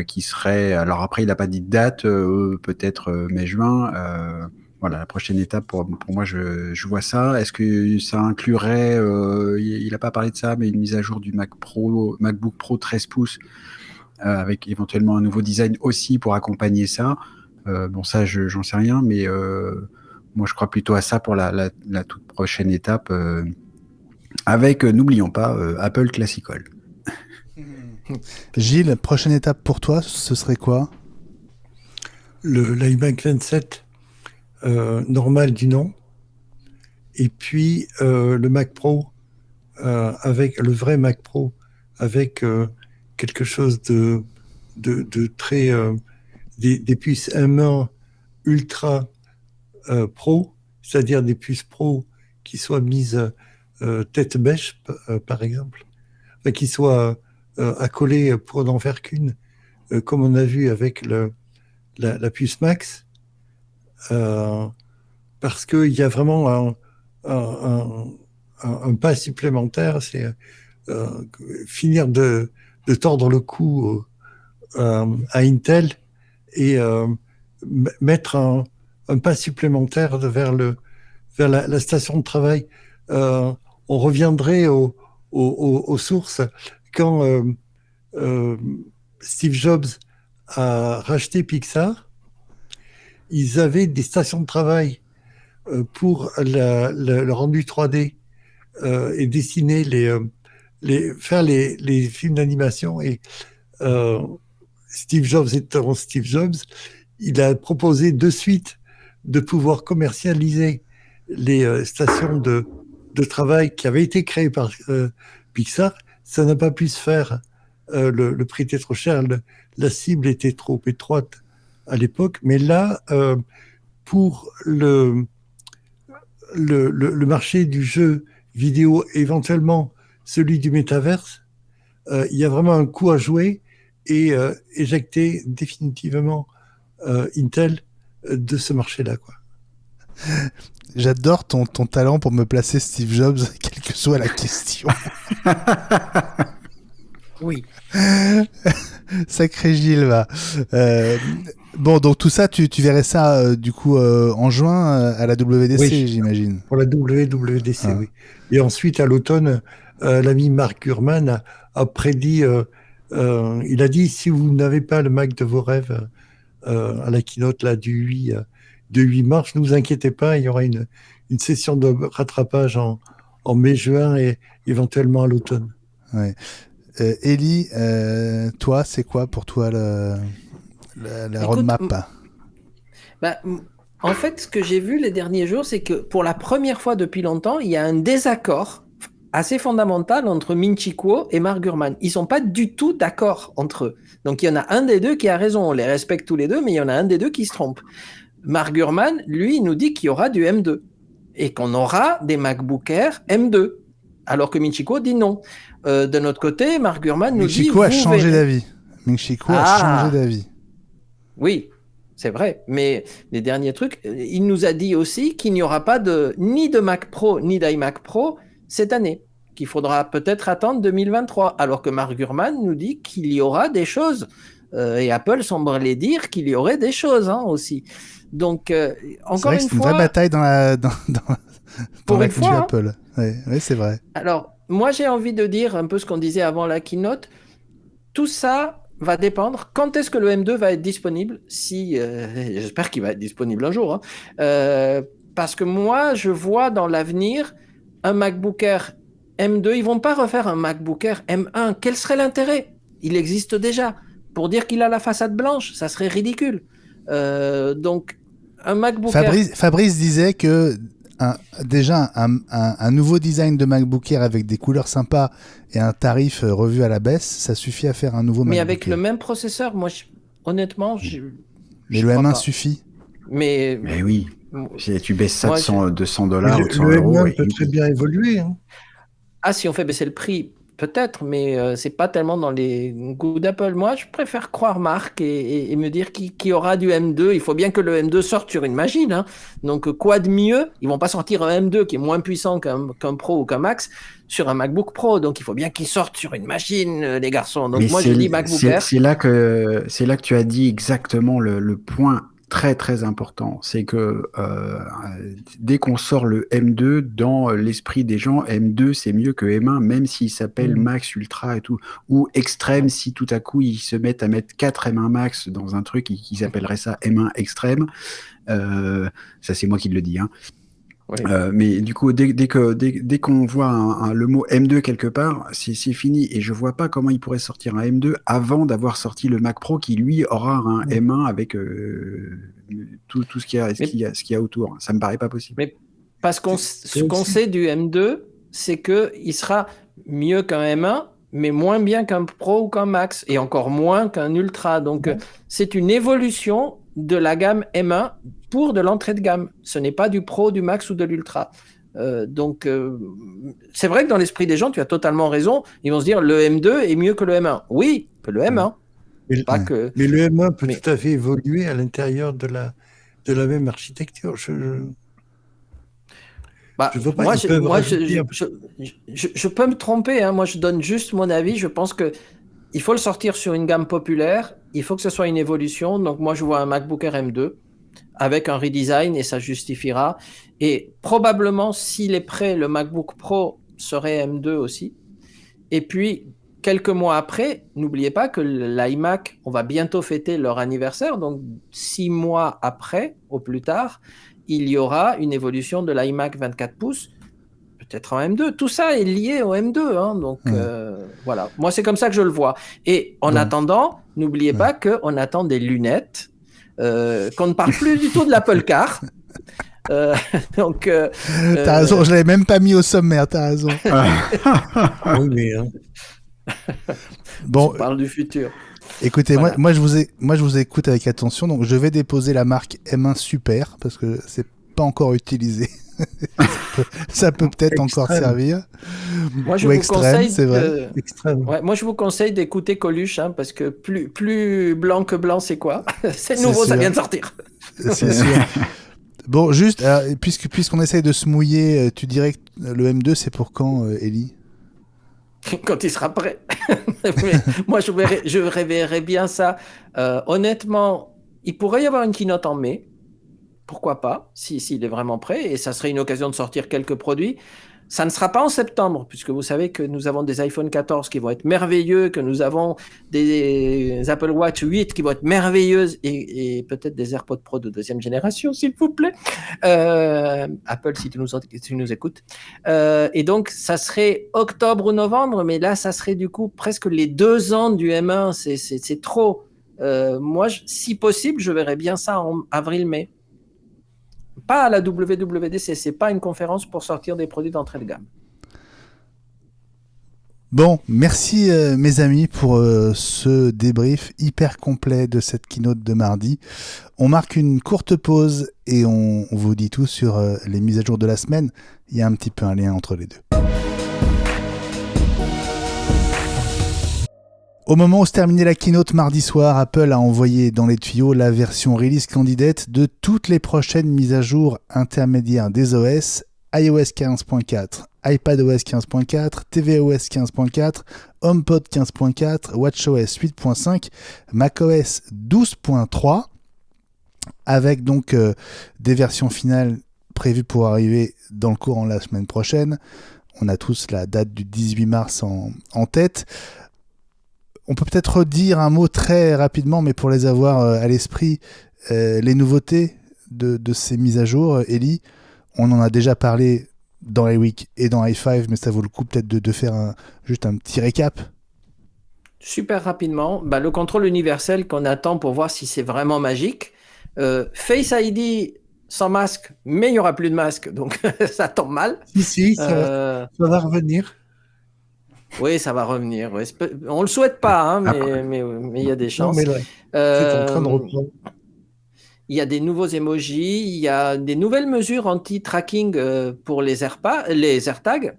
qui serait... Alors après, il n'a pas dit de date, peut-être mai-juin. Voilà, la prochaine étape, pour moi, je vois ça. Est-ce que ça inclurait, il n'a pas parlé de ça, mais une mise à jour du MacBook Pro 13 pouces, avec éventuellement un nouveau design aussi pour accompagner ça? Bon, ça, j'en sais rien, mais moi, je crois plutôt à ça pour la toute prochaine étape, avec, n'oublions pas, Apple Classical. Gilles, prochaine étape pour toi, ce serait quoi? L'iMac 27 normal du nom, et puis le Mac Pro, avec le vrai Mac Pro, avec quelque chose de très... des puces M1 Ultra Pro, c'est-à-dire des puces Pro qui soient mises tête bêche, par exemple, enfin, qui soient accolées pour n'en faire qu'une, comme on a vu avec la puce Max, parce qu'il y a vraiment un pas supplémentaire, c'est finir de tordre le cou à Intel et mettre un pas supplémentaire vers la station de travail. On reviendrait aux sources quand Steve Jobs a racheté Pixar. Ils avaient des stations de travail pour le rendu 3D et dessiner faire les films d'animation, et euh, Steve Jobs étant Steve Jobs, il a proposé de suite de pouvoir commercialiser les stations de travail qui avaient été créées par Pixar. Ça n'a pas pu se faire. Le prix était trop cher, la cible était trop étroite à l'époque. Mais là, pour le marché du jeu vidéo, éventuellement celui du métaverse, il y a vraiment un coup à jouer et éjecter définitivement Intel de ce marché-là, quoi. J'adore ton talent pour me placer Steve Jobs, quelle que soit la question. Oui. Sacré Gilles, va. Bon, donc tout ça, tu verrais ça du coup en juin à la WDC, Oui. j'imagine. Pour la WWDC, Ah. oui. Et ensuite, à l'automne, l'ami Mark Gurman a prédit, il a dit, si vous n'avez pas le Mac de vos rêves à la keynote là, du 8 mars, ne vous inquiétez pas, il y aura une session de rattrapage en mai-juin et éventuellement à l'automne. Ouais. Ellie, toi, c'est quoi pour toi la Écoute, roadmap? Bah, en fait, ce que j'ai vu les derniers jours, c'est que pour la première fois depuis longtemps, il y a un désaccord assez fondamental entre Min Chi Kuo et Mark Gurman. Ils sont pas du tout d'accord entre eux. Donc il y en a un des deux qui a raison. On les respecte tous les deux, mais il y en a un des deux qui se trompe. Mark Gurman, lui, il nous dit qu'il y aura du M2 et qu'on aura des MacBook Air M2, alors que Min Chi Kuo dit non. De notre côté, Mark Gurman nous dit Minchiko a changé verrez. d'avis. Minchiko a Ah, changé d'avis. oui, c'est vrai, mais les derniers trucs, il nous a dit aussi qu'il n'y aura pas ni de Mac Pro ni d'iMac Pro cette année, qu'il faudra peut-être attendre 2023, alors que Mark Gurman nous dit qu'il y aura des choses, et Apple semblait dire qu'il y aurait des choses aussi. Donc, C'est encore vrai que une c'est une vraie fois, bataille dans pour une l'actu fois, Apple. Ouais, c'est vrai. alors moi j'ai envie de dire un peu ce qu'on disait avant la keynote. Tout ça va dépendre. Quand est-ce que le M2 va être disponible? J'espère qu'il va être disponible un jour. Parce que moi, je vois dans l'avenir un MacBook Air M2. Ils vont pas refaire un MacBook Air M1. Quel serait l'intérêt? Il existe déjà. Pour dire qu'il a la façade blanche, ça serait ridicule. Donc, un MacBook Air... Fabrice disait que déjà un nouveau design de MacBook Air avec des couleurs sympas et un tarif revu à la baisse, ça suffit à faire un nouveau Mais MacBook avec Air. le même processeur, moi, honnêtement, Mais je le crois M1 pas. suffit. Mais oui, si tu baisses ça de Moi, 100, 200 Mais dollars ou de 100 le euros, M1 peut très bien évoluer, hein. Ah, si on fait baisser le prix, peut-être, mais c'est pas tellement dans les goûts d'Apple. Moi, je préfère croire Marc et me dire qu'il y aura du M2. Il faut bien que le M2 sorte sur une machine. Donc, quoi de mieux? Ils vont pas sortir un M2 qui est moins puissant qu'un Pro ou qu'un Max sur un MacBook Pro. Donc, il faut bien qu'il sorte sur une machine, les garçons. Donc, mais moi, je dis MacBook Air. c'est là que tu as dit exactement le point très très important. C'est que dès qu'on sort le M2, dans l'esprit des gens, M2 c'est mieux que M1, même s'il s'appelle Max Ultra et tout, ou Extrême, si tout à coup ils se mettent à mettre 4 M1 Max dans un truc, ils appelleraient ça M1 Extrême. Ça c'est moi qui le dis, hein. Oui. Mais du coup, dès qu'on voit le mot M2 quelque part, c'est fini. Et je vois pas comment il pourrait sortir un M2 avant d'avoir sorti le Mac Pro qui, lui, aura un M1 avec tout ce qu'il y a autour. Ça me paraît pas possible. Mais parce ce qu'on sait du M2, c'est qu'il sera mieux qu'un M1, mais moins bien qu'un Pro ou qu'un Max, et encore moins qu'un Ultra. Donc, c'est une évolution de la gamme M1 pour de l'entrée de gamme. Ce n'est pas du Pro, du Max ou de l'Ultra. Donc, c'est vrai que dans l'esprit des gens, tu as totalement raison. Ils vont se dire, le M2 est mieux que le M1. Oui, que le M1. Mais le M1 peut tout à fait évoluer à l'intérieur de la même architecture. Je vois pas, moi, je peux me tromper. Moi, je donne juste mon avis. Je pense que il faut le sortir sur une gamme populaire. Il faut que ce soit une évolution. Donc, moi, je vois un MacBook Air M2 avec un redesign et ça justifiera. Et probablement, s'il est prêt, le MacBook Pro serait M2 aussi. Et puis, quelques mois après, n'oubliez pas que l'iMac, on va bientôt fêter leur anniversaire. Donc, 6 mois après, au plus tard, il y aura une évolution de l'iMac 24 pouces. peut-être en M2. Tout ça est lié au M2, hein, donc voilà. Moi, c'est comme ça que je le vois. Et en attendant, n'oubliez pas qu'on attend des lunettes, qu'on ne parle plus du tout de l'Apple Car. Donc, t'as raison, je l'avais même pas mis au sommaire, t'as raison. Oui, mais Bon, on parle du futur. écoutez, Voilà. moi je vous écoute avec attention, donc je vais déposer la marque M1 Super parce que c'est pas encore utilisé. ça peut peut-être encore Extrême. servir. Moi, je Ou vous extrême, conseille c'est vrai. extrême. Ouais, moi, je vous conseille d'écouter Coluche, hein, parce que plus blanc que blanc, c'est quoi? C'est C'est nouveau, ça sûr. vient de sortir. C'est sûr. Bon, juste, puisqu'on essaye de se mouiller, tu dirais que le M2 c'est pour quand, Ellie? Quand il sera prêt. Mais moi, je reverrai bien ça. Honnêtement, il pourrait y avoir une keynote en mai. Pourquoi pas, s'il est vraiment prêt. Et ça serait une occasion de sortir quelques produits. Ça ne sera pas en septembre, puisque vous savez que nous avons des iPhone 14 qui vont être merveilleux, que nous avons des Apple Watch 8 qui vont être merveilleuses, et peut-être des AirPods Pro de 2e génération, s'il vous plaît. Apple, si tu nous écoutes. Et donc, ça serait octobre ou novembre, mais là, ça serait du coup presque les 2 ans du M1. C'est trop. Moi, si possible, je verrais bien ça en avril-mai. Pas à la WWDC, c'est pas une conférence pour sortir des produits d'entrée de gamme. Bon, merci mes amis pour ce débrief hyper complet de cette keynote de mardi. On marque une courte pause et on vous dit tout sur les mises à jour de la semaine. Il y a un petit peu un lien entre les deux. Au moment où se terminait la keynote mardi soir, Apple a envoyé dans les tuyaux la version release candidate de toutes les prochaines mises à jour intermédiaires des OS, iOS 15.4, iPadOS 15.4, tvOS 15.4, HomePod 15.4, WatchOS 8.5, macOS 12.3, avec donc des versions finales prévues pour arriver dans le courant de la semaine prochaine. On a tous la date du 18 mars en tête. On peut peut-être dire un mot très rapidement, mais pour les avoir à l'esprit, les nouveautés de ces mises à jour. Ellie, on en a déjà parlé dans iWeek et dans i5, mais ça vaut le coup peut-être de faire juste un petit récap. Super rapidement, le contrôle universel qu'on attend pour voir si c'est vraiment magique. Face ID sans masque, mais il n'y aura plus de masque, donc ça tombe mal. Si, ça va revenir. Oui, ça va revenir. Ouais. On le souhaite pas, hein, mais il y a des chances. Non, mais là, c'est en train de reprendre. Il y a des nouveaux emojis, il y a des nouvelles mesures anti-tracking pour les AirTags.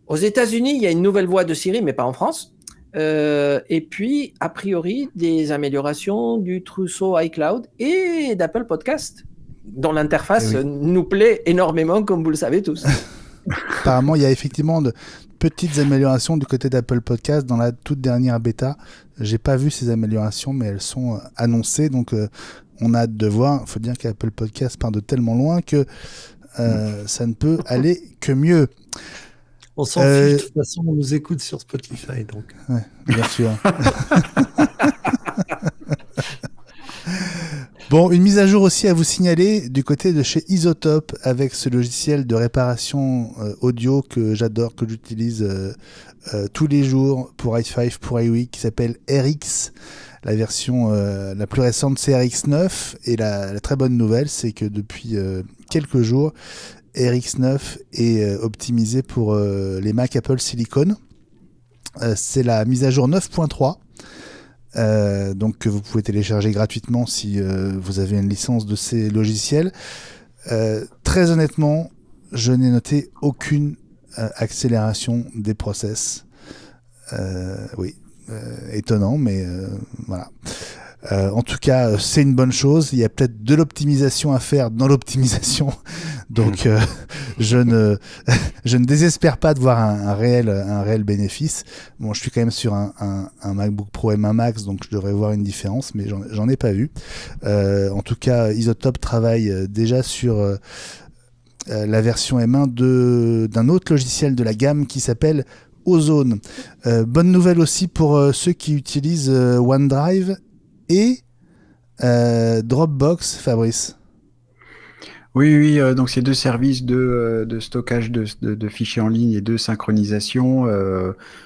Aux États-Unis, il y a une nouvelle voix de Siri, mais pas en France. Et puis, a priori, des améliorations du trousseau iCloud et d'Apple Podcast, dont l'interface nous plaît énormément, comme vous le savez tous. Apparemment, il y a effectivement de petites améliorations du côté d'Apple Podcast dans la toute dernière bêta. J'ai pas vu ces améliorations, mais elles sont annoncées, donc on a hâte de voir. Il faut dire qu'Apple Podcast part de tellement loin que ça ne peut aller que mieux. On s'en fiche, de toute façon, on nous écoute sur Spotify, donc. Ouais, bien sûr. Bon, une mise à jour aussi à vous signaler du côté de chez Isotope avec ce logiciel de réparation audio que j'adore, que j'utilise tous les jours pour i5, pour iWeek, qui s'appelle RX. La version la plus récente, c'est RX9. Et la très bonne nouvelle, c'est que depuis quelques jours, RX9 est optimisé pour les Mac Apple Silicon. C'est la mise à jour 9.3. Donc que vous pouvez télécharger gratuitement si vous avez une licence de ces logiciels. Très honnêtement, je n'ai noté aucune accélération des process. Étonnant, mais voilà. En tout cas, c'est une bonne chose. Il y a peut-être de l'optimisation à faire dans l'optimisation. Donc, je ne désespère pas de voir un réel bénéfice. Bon, je suis quand même sur un MacBook Pro M1 Max, donc je devrais voir une différence, mais j'en ai pas vu. En tout cas, Isotope travaille déjà sur la version M1 d'un autre logiciel de la gamme qui s'appelle Ozone. Bonne nouvelle aussi pour ceux qui utilisent OneDrive et Dropbox, Fabrice. Oui, donc ces deux services de stockage de fichiers en ligne et de synchronisation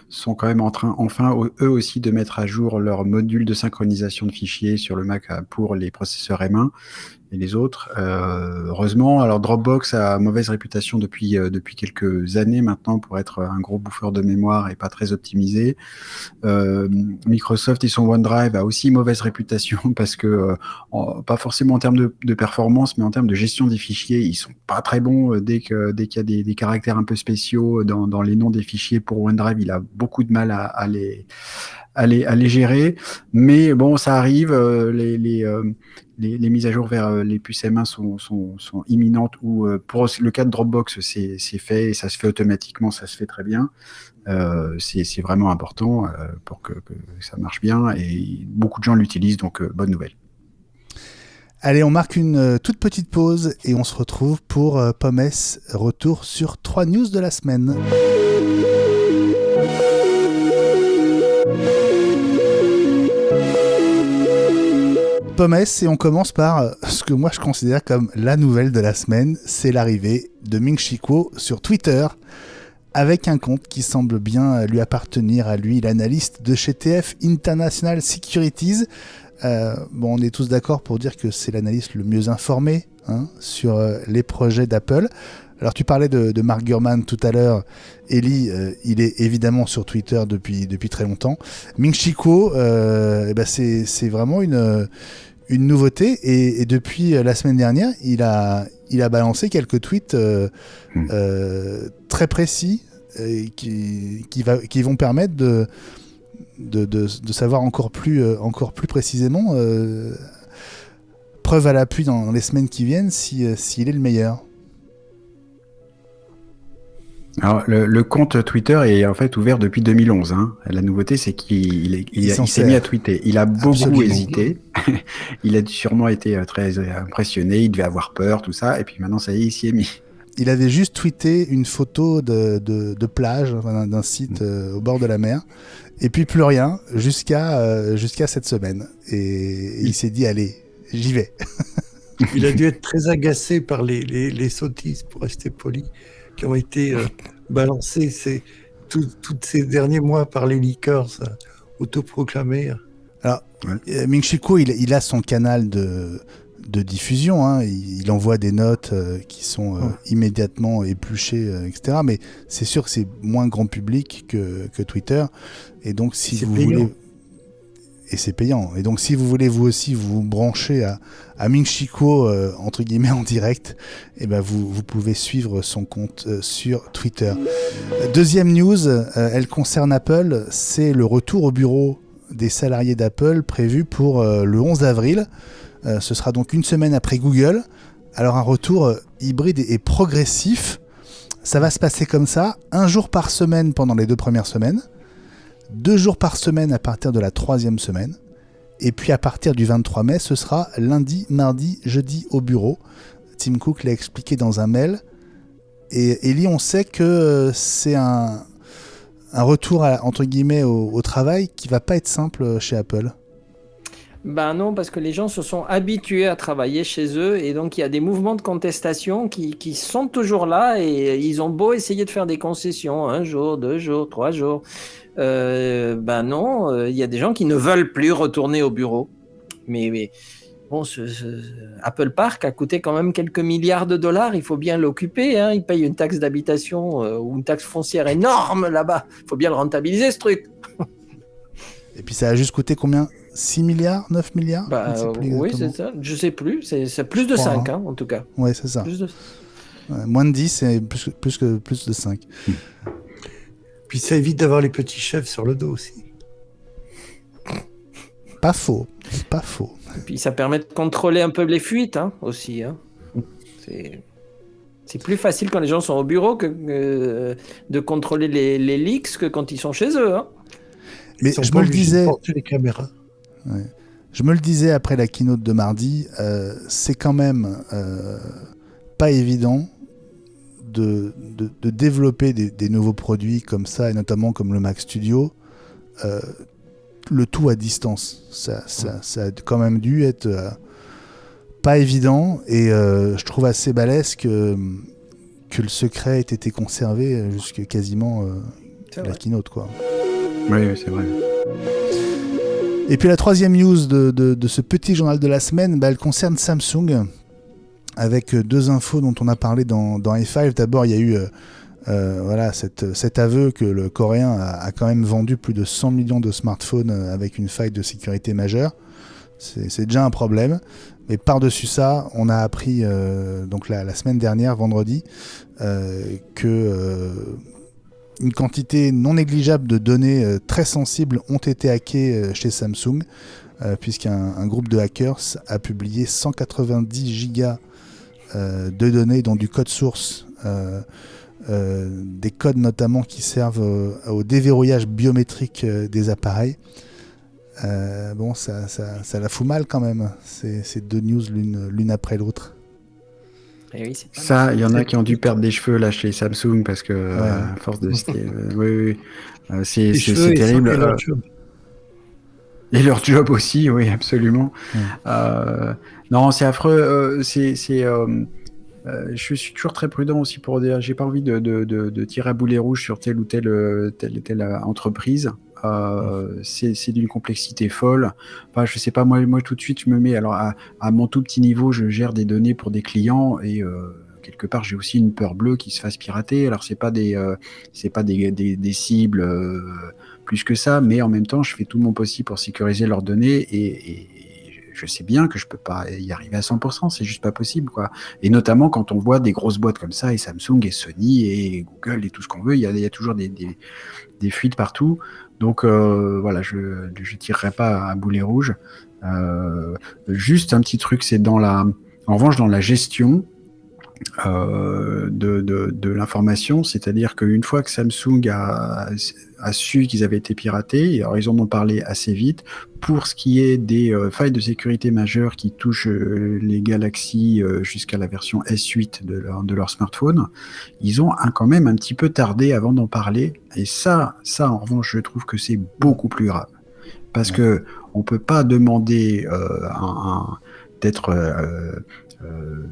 sont quand même en train, enfin, eux aussi, de mettre à jour leur module de synchronisation de fichiers sur le Mac pour les processeurs M1 et les autres. Heureusement, alors Dropbox a mauvaise réputation depuis quelques années maintenant pour être un gros bouffeur de mémoire et pas très optimisé. Microsoft et son OneDrive a aussi mauvaise réputation parce que, pas forcément en termes de performance, mais en termes de gestion des fichiers, ils sont pas très bons dès qu'il y a des caractères un peu spéciaux dans les noms des fichiers. Pour OneDrive, il a beaucoup de mal à les gérer. Mais bon, ça arrive, les mises à jour vers les puces M1 sont imminentes, ou pour le cas de Dropbox, c'est fait et ça se fait automatiquement, ça se fait très bien. C'est vraiment important pour que ça marche bien, et beaucoup de gens l'utilisent, donc bonne nouvelle. Allez, on marque une toute petite pause et on se retrouve pour Pommes, retour sur 3 news de la semaine. Pommes, et on commence par ce que moi je considère comme la nouvelle de la semaine, c'est l'arrivée de Ming-Chi Kuo sur Twitter, avec un compte qui semble bien lui appartenir à lui, l'analyste de chez TF International Securities. On est tous d'accord pour dire que c'est l'analyste le mieux informé sur les projets d'Apple. Alors tu parlais de Mark Gurman tout à l'heure. Eli, il est évidemment sur Twitter depuis très longtemps. Ming-Chi Kuo, c'est vraiment une nouveauté, et depuis la semaine dernière, il a balancé quelques tweets très précis qui vont permettre de savoir encore plus précisément, preuve à l'appui dans les semaines qui viennent, s'il est le meilleur. Alors, le compte Twitter est en fait ouvert depuis 2011. La nouveauté, c'est qu'il s'est mis à tweeter. Il a beaucoup hésité. Il a sûrement été très impressionné. Il devait avoir peur, tout ça. Et puis maintenant, ça y est, il s'y est mis. Il avait juste tweeté une photo de plage, d'un site au bord de la mer. Et puis plus rien, jusqu'à cette semaine. Et il s'est dit, allez, j'y vais. Il a dû être très agacé par les sottises, pour rester poli, qui ont été balancées tous ces derniers mois par les leakers autoproclamés. Alors, Ming-Chi Kuo, il a son canal de diffusion, il envoie des notes qui sont immédiatement épluchées, etc. Mais c'est sûr que c'est moins grand public que Twitter. Et donc, si vous voulez... Et c'est payant. Et donc, si vous voulez vous aussi vous brancher à Ming-Chi Kuo, entre guillemets, en direct, vous pouvez suivre son compte sur Twitter. Deuxième news, elle concerne Apple. C'est le retour au bureau des salariés d'Apple prévu pour le 11 avril. Ce sera donc une semaine après Google. Alors, un retour hybride et progressif. Ça va se passer comme ça, 1 jour par semaine pendant les 2 premières semaines, 2 jours par semaine à partir de la 3e semaine, et puis à partir du 23 mai, ce sera lundi, mardi, jeudi au bureau. Tim Cook l'a expliqué dans un mail. Et Eli, on sait que c'est un retour entre guillemets au travail qui va pas être simple chez Apple. Ben non, parce que les gens se sont habitués à travailler chez eux, et donc il y a des mouvements de contestation qui sont toujours là, et ils ont beau essayer de faire des concessions, 1 jour, 2 jours, 3 jours. Non, il y a des gens qui ne veulent plus retourner au bureau. Mais bon, Apple Park a coûté quand même quelques milliards de dollars, il faut bien l'occuper. Ils payent une taxe d'habitation ou une taxe foncière énorme là-bas. Il faut bien le rentabiliser, ce truc. Et puis ça a juste coûté combien ? 6 milliards, 9 milliards ? Oui, c'est ça. Je sais plus. C'est plus de 5, en tout cas. Oui, c'est ça. Moins de 10, c'est plus de 5. Puis ça évite d'avoir les petits chefs sur le dos aussi. Pas faux. Et puis ça permet de contrôler un peu les fuites aussi. C'est plus facile quand les gens sont au bureau que de contrôler les leaks que quand ils sont chez eux. Mais je me le disais. Les caméras. Ouais. Je me le disais après la keynote de mardi, c'est quand même pas évident de développer des nouveaux produits comme ça, et notamment comme le Mac Studio, le tout à distance. Ça a quand même dû être pas évident et je trouve assez balèze que le secret ait été conservé jusque quasiment la keynote, quoi. Oui, c'est vrai. Et puis la troisième news de ce petit journal de la semaine, elle concerne Samsung, avec deux infos dont on a parlé dans i5. D'abord, il y a eu cet aveu que le Coréen a quand même vendu plus de 100 millions de smartphones avec une faille de sécurité majeure. C'est déjà un problème. Mais par-dessus ça, on a appris donc la semaine dernière, vendredi, que une quantité non négligeable de données très sensibles ont été hackées chez Samsung, puisqu'un groupe de hackers a publié 190 gigas de données, dont du code source, des codes notamment qui servent au déverrouillage biométrique des appareils. Bon, ça la fout mal quand même, ces deux news l'une après l'autre. Et oui, ça, il y en a qui ont dû perdre des cheveux là chez Samsung parce que à force de oui, c'est terrible. Et leur job aussi, oui, absolument. Non, c'est affreux. Je suis toujours très prudent aussi pour dire, j'ai pas envie de tirer à boulet rouge sur telle ou telle entreprise. C'est d'une complexité folle. Enfin, je sais pas, moi tout de suite je me mets alors à mon tout petit niveau, je gère des données pour des clients et quelque part j'ai aussi une peur bleue qu'ils se fassent pirater. Alors c'est pas des cibles plus que ça, mais en même temps je fais tout mon possible pour sécuriser leurs données et je sais bien que je peux pas y arriver à 100%, c'est juste pas possible, quoi. Et notamment quand on voit des grosses boîtes comme ça, et Samsung, et Sony, et Google, et tout ce qu'on veut, il y a toujours des fuites partout. Donc voilà, je tirerai pas à boulet rouge. Juste un petit truc, c'est en revanche dans la gestion de l'information, c'est-à-dire qu'une fois que Samsung a su qu'ils avaient été piratés, alors ils en ont parlé assez vite, pour ce qui est des failles de sécurité majeures qui touchent les Galaxy jusqu'à la version S8 de leur smartphone, ils ont quand même un petit peu tardé avant d'en parler, et ça en revanche je trouve que c'est beaucoup plus grave, parce que on peut pas demander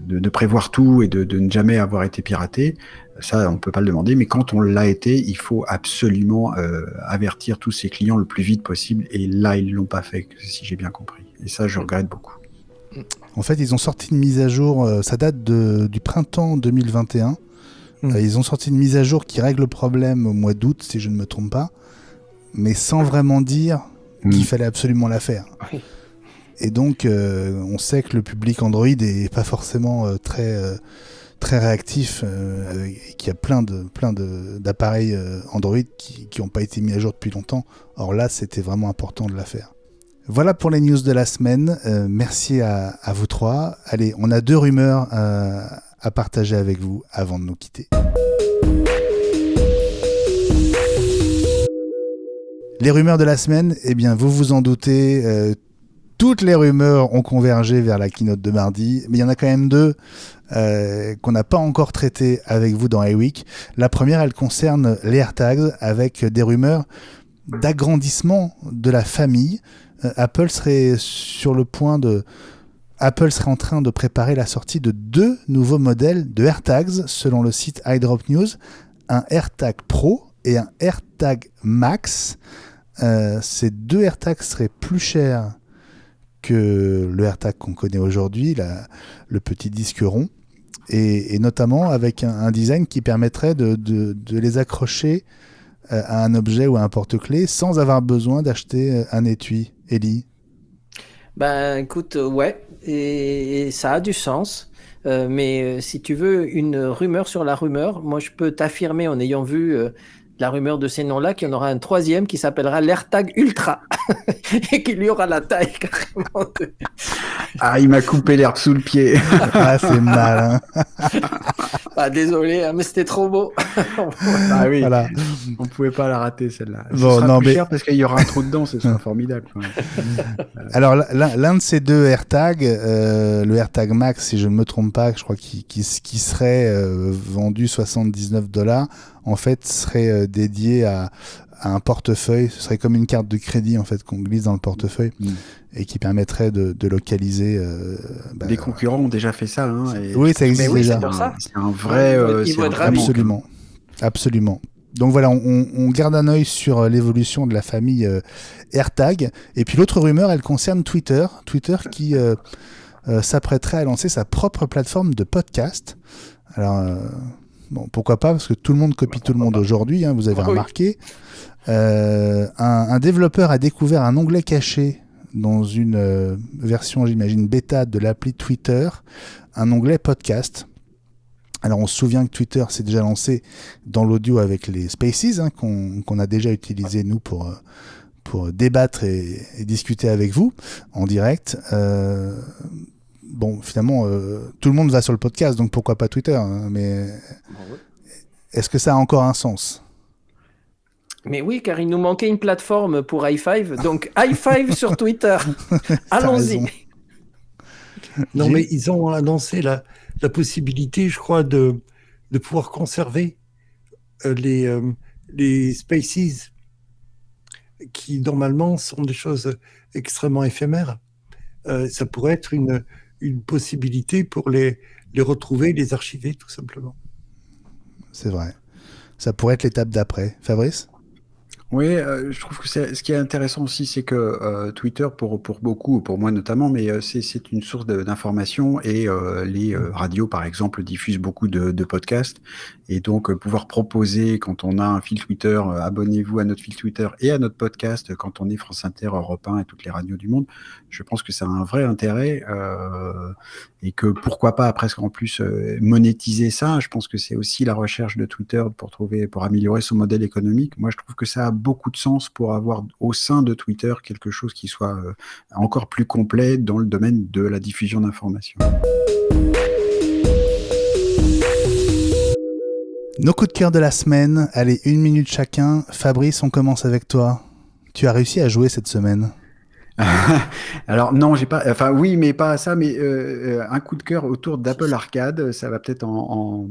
de prévoir tout et de ne jamais avoir été piraté, ça on peut pas le demander, mais quand on l'a été, il faut absolument avertir tous ses clients le plus vite possible, et là ils l'ont pas fait, si j'ai bien compris, et ça je regrette beaucoup. En fait, ils ont sorti une mise à jour, ça date du printemps 2021. Ils ont sorti une mise à jour qui règle le problème au mois d'août, si je ne me trompe pas, mais sans vraiment dire qu'il fallait absolument la faire. Oui. Et donc, on sait que le public Android est pas forcément très réactif, et qu'il y a plein d'appareils Android qui n'ont pas été mis à jour depuis longtemps. Or là, c'était vraiment important de la faire. Voilà pour les news de la semaine. Merci à vous trois. Allez, on a 2 rumeurs à partager avec vous avant de nous quitter. Les rumeurs de la semaine, eh bien, vous vous en doutez, toutes les rumeurs ont convergé vers la keynote de mardi, mais il y en a quand même 2 qu'on n'a pas encore traitées avec vous dans iWeek. La première, elle concerne les AirTags, avec des rumeurs d'agrandissement de la famille. Apple serait en train de préparer la sortie de 2 nouveaux modèles de AirTags, selon le site iDrop News, un AirTag Pro et un AirTag Max. Ces 2 AirTags seraient plus chers que le AirTag qu'on connaît aujourd'hui, le petit disque rond, et notamment avec un design qui permettrait de les accrocher à un objet ou à un porte-clés sans avoir besoin d'acheter un étui. Ellie? Ben écoute, ouais, et ça a du sens. Mais si tu veux une rumeur sur la rumeur, moi je peux t'affirmer en ayant vu la rumeur de ces noms-là qu'il y en aura un 3e qui s'appellera l'AirTag Ultra et qu'il y aura la taille carrément de... Ah, il m'a coupé l'herbe sous le pied. Ah, c'est malin. Ah, désolé, hein, mais c'était trop beau. Ah oui, Voilà. on pouvait pas la rater celle-là. Bon, Ce sera non, plus mais- cher parce qu'il y aura un trou dedans, ce sera formidable. Quand même. Alors, l'un de ces 2 AirTags, le AirTag Max, si je ne me trompe pas, je crois qui serait vendu $79, en fait, serait dédié un portefeuille. Ce serait comme une carte de crédit en fait qu'on glisse dans le portefeuille et qui permettrait de localiser. Les concurrents ont déjà fait ça. Hein, et oui, ça existe déjà. C'est un vrai. Absolument. Donc voilà, on garde un œil sur l'évolution de la famille AirTag. Et puis l'autre rumeur, elle concerne Twitter. Twitter qui s'apprêterait à lancer sa propre plateforme de podcast. Alors, bon, pourquoi pas, parce que tout le monde copie tout le monde aujourd'hui, hein, vous avez remarqué. Un développeur a découvert un onglet caché dans une version, j'imagine, bêta de l'appli Twitter, un onglet podcast. Alors on se souvient que Twitter s'est déjà lancé dans l'audio avec les Spaces, hein, qu'on a déjà utilisé nous pour débattre et discuter avec vous en direct. Bon, finalement, tout le monde va sur le podcast, donc pourquoi pas Twitter, hein, mais est-ce que ça a encore un sens ? Mais oui, car il nous manquait une plateforme pour i5, donc i5 sur Twitter. Allons-y. Non, mais ils ont annoncé la possibilité, je crois, de pouvoir conserver les Spaces qui, normalement, sont des choses extrêmement éphémères. Ça pourrait être une possibilité pour les retrouver, les archiver, tout simplement. C'est vrai. Ça pourrait être l'étape d'après. Fabrice ? Oui, je trouve que ce qui est intéressant aussi, c'est que Twitter, pour beaucoup, pour moi notamment, mais c'est une source d'information et les radios, par exemple, diffusent beaucoup de podcasts. Et donc, pouvoir proposer, quand on a un fil Twitter, abonnez-vous à notre fil Twitter et à notre podcast, quand on est France Inter, Europe 1 et toutes les radios du monde, je pense que ça a un vrai intérêt et que pourquoi pas, presque en plus, monétiser ça. Je pense que c'est aussi la recherche de Twitter pour améliorer son modèle économique. Moi, je trouve que ça a beaucoup de sens pour avoir au sein de Twitter quelque chose qui soit encore plus complet dans le domaine de la diffusion d'informations. Nos coups de cœur de la semaine, allez, 1 minute chacun. Fabrice, on commence avec toi. Tu as réussi à jouer cette semaine ? Alors non, j'ai pas. Enfin oui, mais pas ça. Mais un coup de cœur autour d'Apple Arcade, ça va peut-être en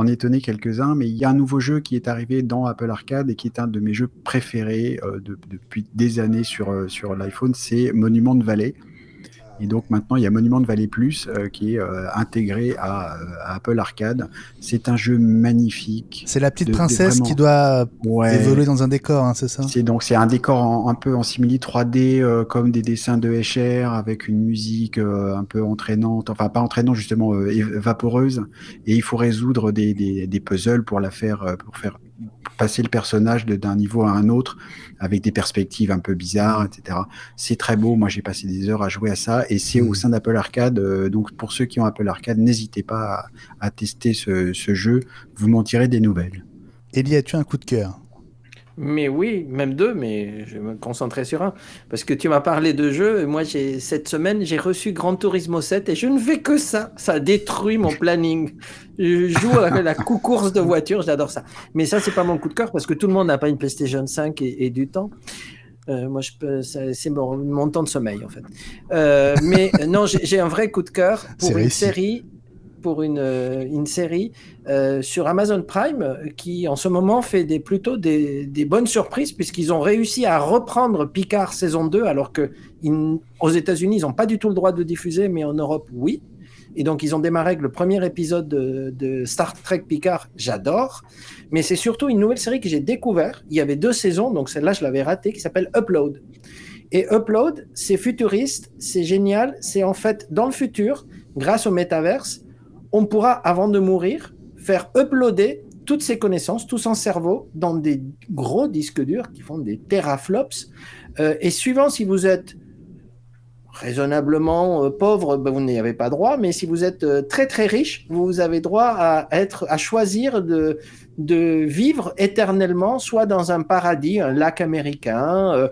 étonner quelques-uns. Mais il y a un nouveau jeu qui est arrivé dans Apple Arcade et qui est un de mes jeux préférés depuis des années sur l'iPhone. C'est Monument Valley. Et donc maintenant, il y a Monument Valley Plus qui est intégré à Apple Arcade. C'est un jeu magnifique. C'est la petite princesse qui doit évoluer dans un décor, hein, c'est ça ? C'est un décor un peu en simili 3D, comme des dessins de Escher, avec une musique un peu entraînante, enfin pas entraînante justement, vaporeuse. Et il faut résoudre des puzzles pour faire passer le personnage d'un niveau à un autre, avec des perspectives un peu bizarres, etc. C'est très beau. Moi, j'ai passé des heures à jouer à ça. Et c'est au sein d'Apple Arcade. Donc, pour ceux qui ont Apple Arcade, n'hésitez pas à tester ce jeu. Vous m'en tirez des nouvelles. Elie, as-tu un coup de cœur ? Mais oui, même 2, mais je vais me concentrer sur un. Parce que tu m'as parlé de jeux, et moi, cette semaine, j'ai reçu Gran Turismo 7 et je ne fais que ça. Ça détruit mon planning. Je joue à la course de voiture, j'adore ça. Mais ça, c'est pas mon coup de cœur parce que tout le monde n'a pas une PlayStation 5 et du temps. Moi, c'est mon temps de sommeil, en fait. Mais non, j'ai un vrai coup de cœur pour une série. Pour une série sur Amazon Prime qui en ce moment fait plutôt des bonnes surprises puisqu'ils ont réussi à reprendre Picard saison 2 alors que aux États-Unis ils n'ont pas du tout le droit de diffuser mais en Europe oui, et donc ils ont démarré avec le premier épisode de Star Trek Picard, j'adore, mais c'est surtout une nouvelle série que j'ai découvert. Il y avait 2 saisons, donc celle-là je l'avais ratée, qui s'appelle Upload. Et Upload, c'est futuriste, c'est génial, c'est en fait dans le futur, grâce au métaverse, on pourra, avant de mourir, faire uploader toutes ses connaissances, tout son cerveau, dans des gros disques durs qui font des teraflops. Et suivant si vous êtes raisonnablement pauvre, vous n'y avez pas droit, mais si vous êtes très très riche, vous avez droit à choisir de vivre éternellement, soit dans un paradis, un lac américain,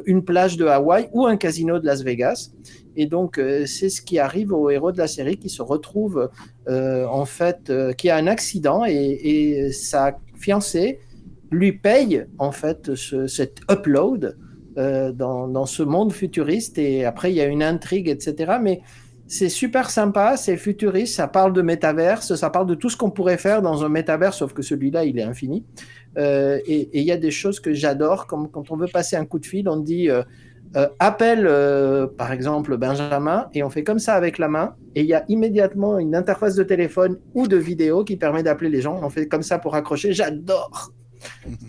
une plage de Hawaï ou un casino de Las Vegas. Et donc, c'est ce qui arrive au héros de la série qui se retrouve, qui a un accident et sa fiancée lui paye, en fait, cet upload dans ce monde futuriste. Et après, il y a une intrigue, etc. Mais c'est super sympa, c'est futuriste, ça parle de métaverse, ça parle de tout ce qu'on pourrait faire dans un métaverse, sauf que celui-là, il est infini. Et il y a des choses que j'adore, comme quand on veut passer un coup de fil, on dit appelle, par exemple, Benjamin, et on fait comme ça avec la main, et il y a immédiatement une interface de téléphone ou de vidéo qui permet d'appeler les gens. On fait comme ça pour raccrocher. J'adore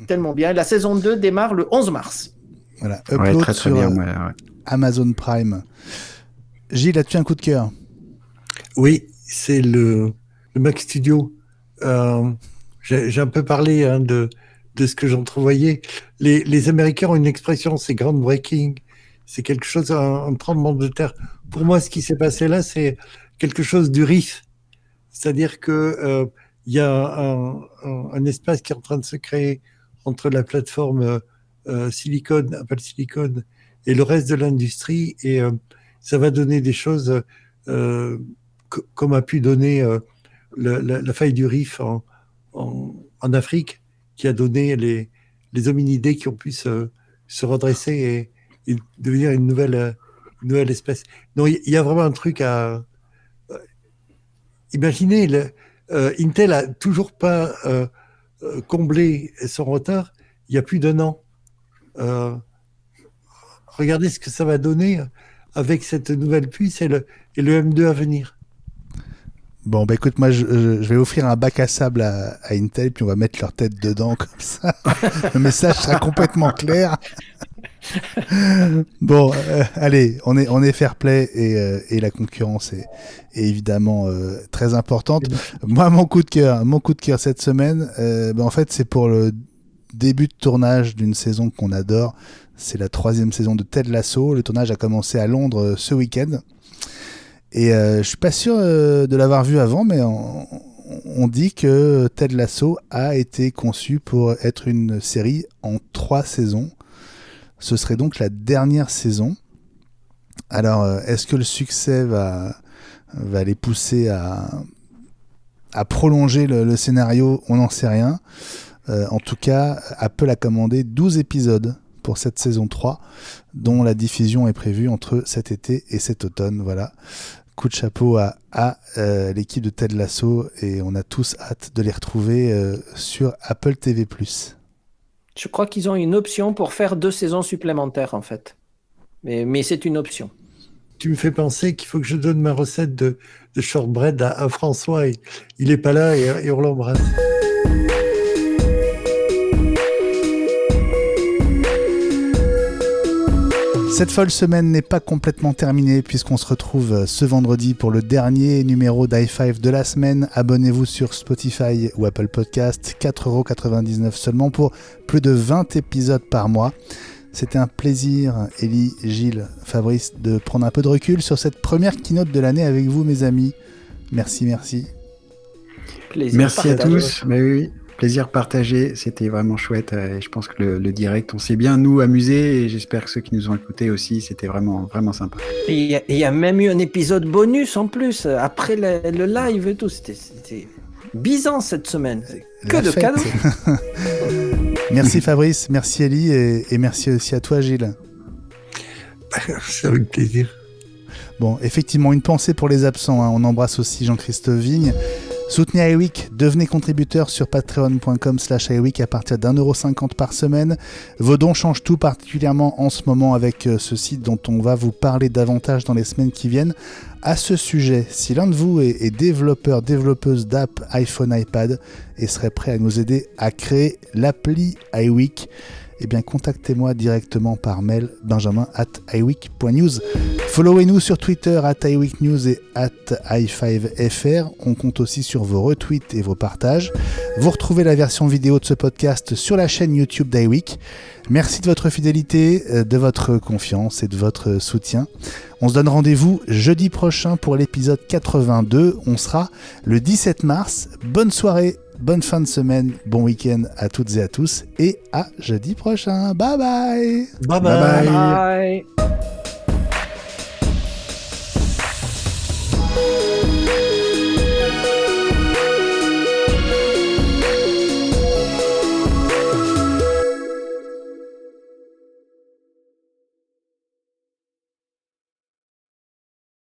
tellement bien. La saison 2 démarre le 11 mars. Voilà, upload très sur bien. Amazon Prime. Gilles, as-tu un coup de cœur? Oui, c'est le Mac Studio. J'ai un peu parlé de ce que j'entrevoyais. Les Américains ont une expression, c'est groundbreaking. C'est quelque chose, un tremblement de terre. Pour moi, ce qui s'est passé là, c'est quelque chose du riff. C'est-à-dire que il y a un espace qui est en train de se créer entre la plateforme Silicon, Apple Silicon, et le reste de l'industrie, et ça va donner des choses comme a pu donner la faille du Rif en Afrique, qui a donné les hominidés qui ont pu se redresser et devenir une nouvelle espèce. Donc il y a vraiment un truc à imaginer. Intel a toujours pas comblé son retard. Il y a plus d'1 an. Regardez ce que ça va donner avec cette nouvelle puce et le M2 à venir. Bon, bah écoute, moi je vais offrir un bac à sable à Intel, puis on va mettre leur tête dedans, comme ça. Le message sera complètement clair. Bon, allez, on est fair play, et la concurrence est évidemment très importante. Moi, mon coup de cœur cette semaine, en fait, c'est pour le début de tournage d'une saison qu'on adore. C'est la 3e saison de Ted Lasso. Le tournage a commencé à Londres ce week-end. Et je suis pas sûr de l'avoir vu avant, mais on dit que Ted Lasso a été conçu pour être une série en 3 saisons. Ce serait donc la dernière saison. Alors, est-ce que le succès va les pousser à prolonger le scénario? On n'en sait rien. En tout cas, Apple a commandé 12 épisodes pour cette saison 3, dont la diffusion est prévue entre cet été et cet automne. Voilà. Coup de chapeau à l'équipe de Ted Lasso, et on a tous hâte de les retrouver sur Apple TV+. Je crois qu'ils ont une option pour faire 2 saisons supplémentaires, en fait. Mais c'est une option. Tu me fais penser qu'il faut que je donne ma recette de shortbread à François. Il n'est pas là, et on l'embrasse. Cette folle semaine n'est pas complètement terminée, puisqu'on se retrouve ce vendredi pour le dernier numéro d'i5 de la semaine. Abonnez-vous sur Spotify ou Apple Podcast, 4,99€ seulement pour plus de 20 épisodes par mois. C'était un plaisir, Ellie, Gilles, Fabrice, de prendre un peu de recul sur cette première keynote de l'année avec vous, mes amis. Merci. Plaisir Merci partagé. à tous. Mais oui, plaisir partagé. C'était vraiment chouette. Et je pense que le direct, on s'est bien, nous, amusés. Et j'espère que ceux qui nous ont écoutés aussi, c'était vraiment, vraiment sympa. Et il y a même eu un épisode bonus en plus, après le live et tout. C'était bisant cette semaine. Que La de fête. cadeaux. Merci Fabrice, merci Ellie, et merci aussi à toi Gilles. C'est avec plaisir. Bon, effectivement, une pensée pour les absents, hein. On embrasse aussi Jean-Christophe Vigne. Soutenez iWeek, devenez contributeur sur patreon.com/iWeek à partir d'1,50€ par semaine. Vos dons changent tout, particulièrement en ce moment avec ce site dont on va vous parler davantage dans les semaines qui viennent. À ce sujet, si l'un de vous est développeuse d'app iPhone, iPad et serait prêt à nous aider à créer l'appli iWeek, eh bien contactez-moi directement par mail benjamin@iweek.news. Followez-nous sur Twitter @iweeknews et @i5fr. On compte aussi sur vos retweets et vos partages. Vous retrouvez la version vidéo de ce podcast sur la chaîne YouTube d'iWeek. Merci de votre fidélité, de votre confiance et de votre soutien. On se donne rendez-vous jeudi prochain pour l'épisode 82. On sera le 17 mars. Bonne soirée, bonne fin de semaine, bon week-end à toutes et à tous, et à jeudi prochain. Bye bye. Bye bye. Bye bye. Bye.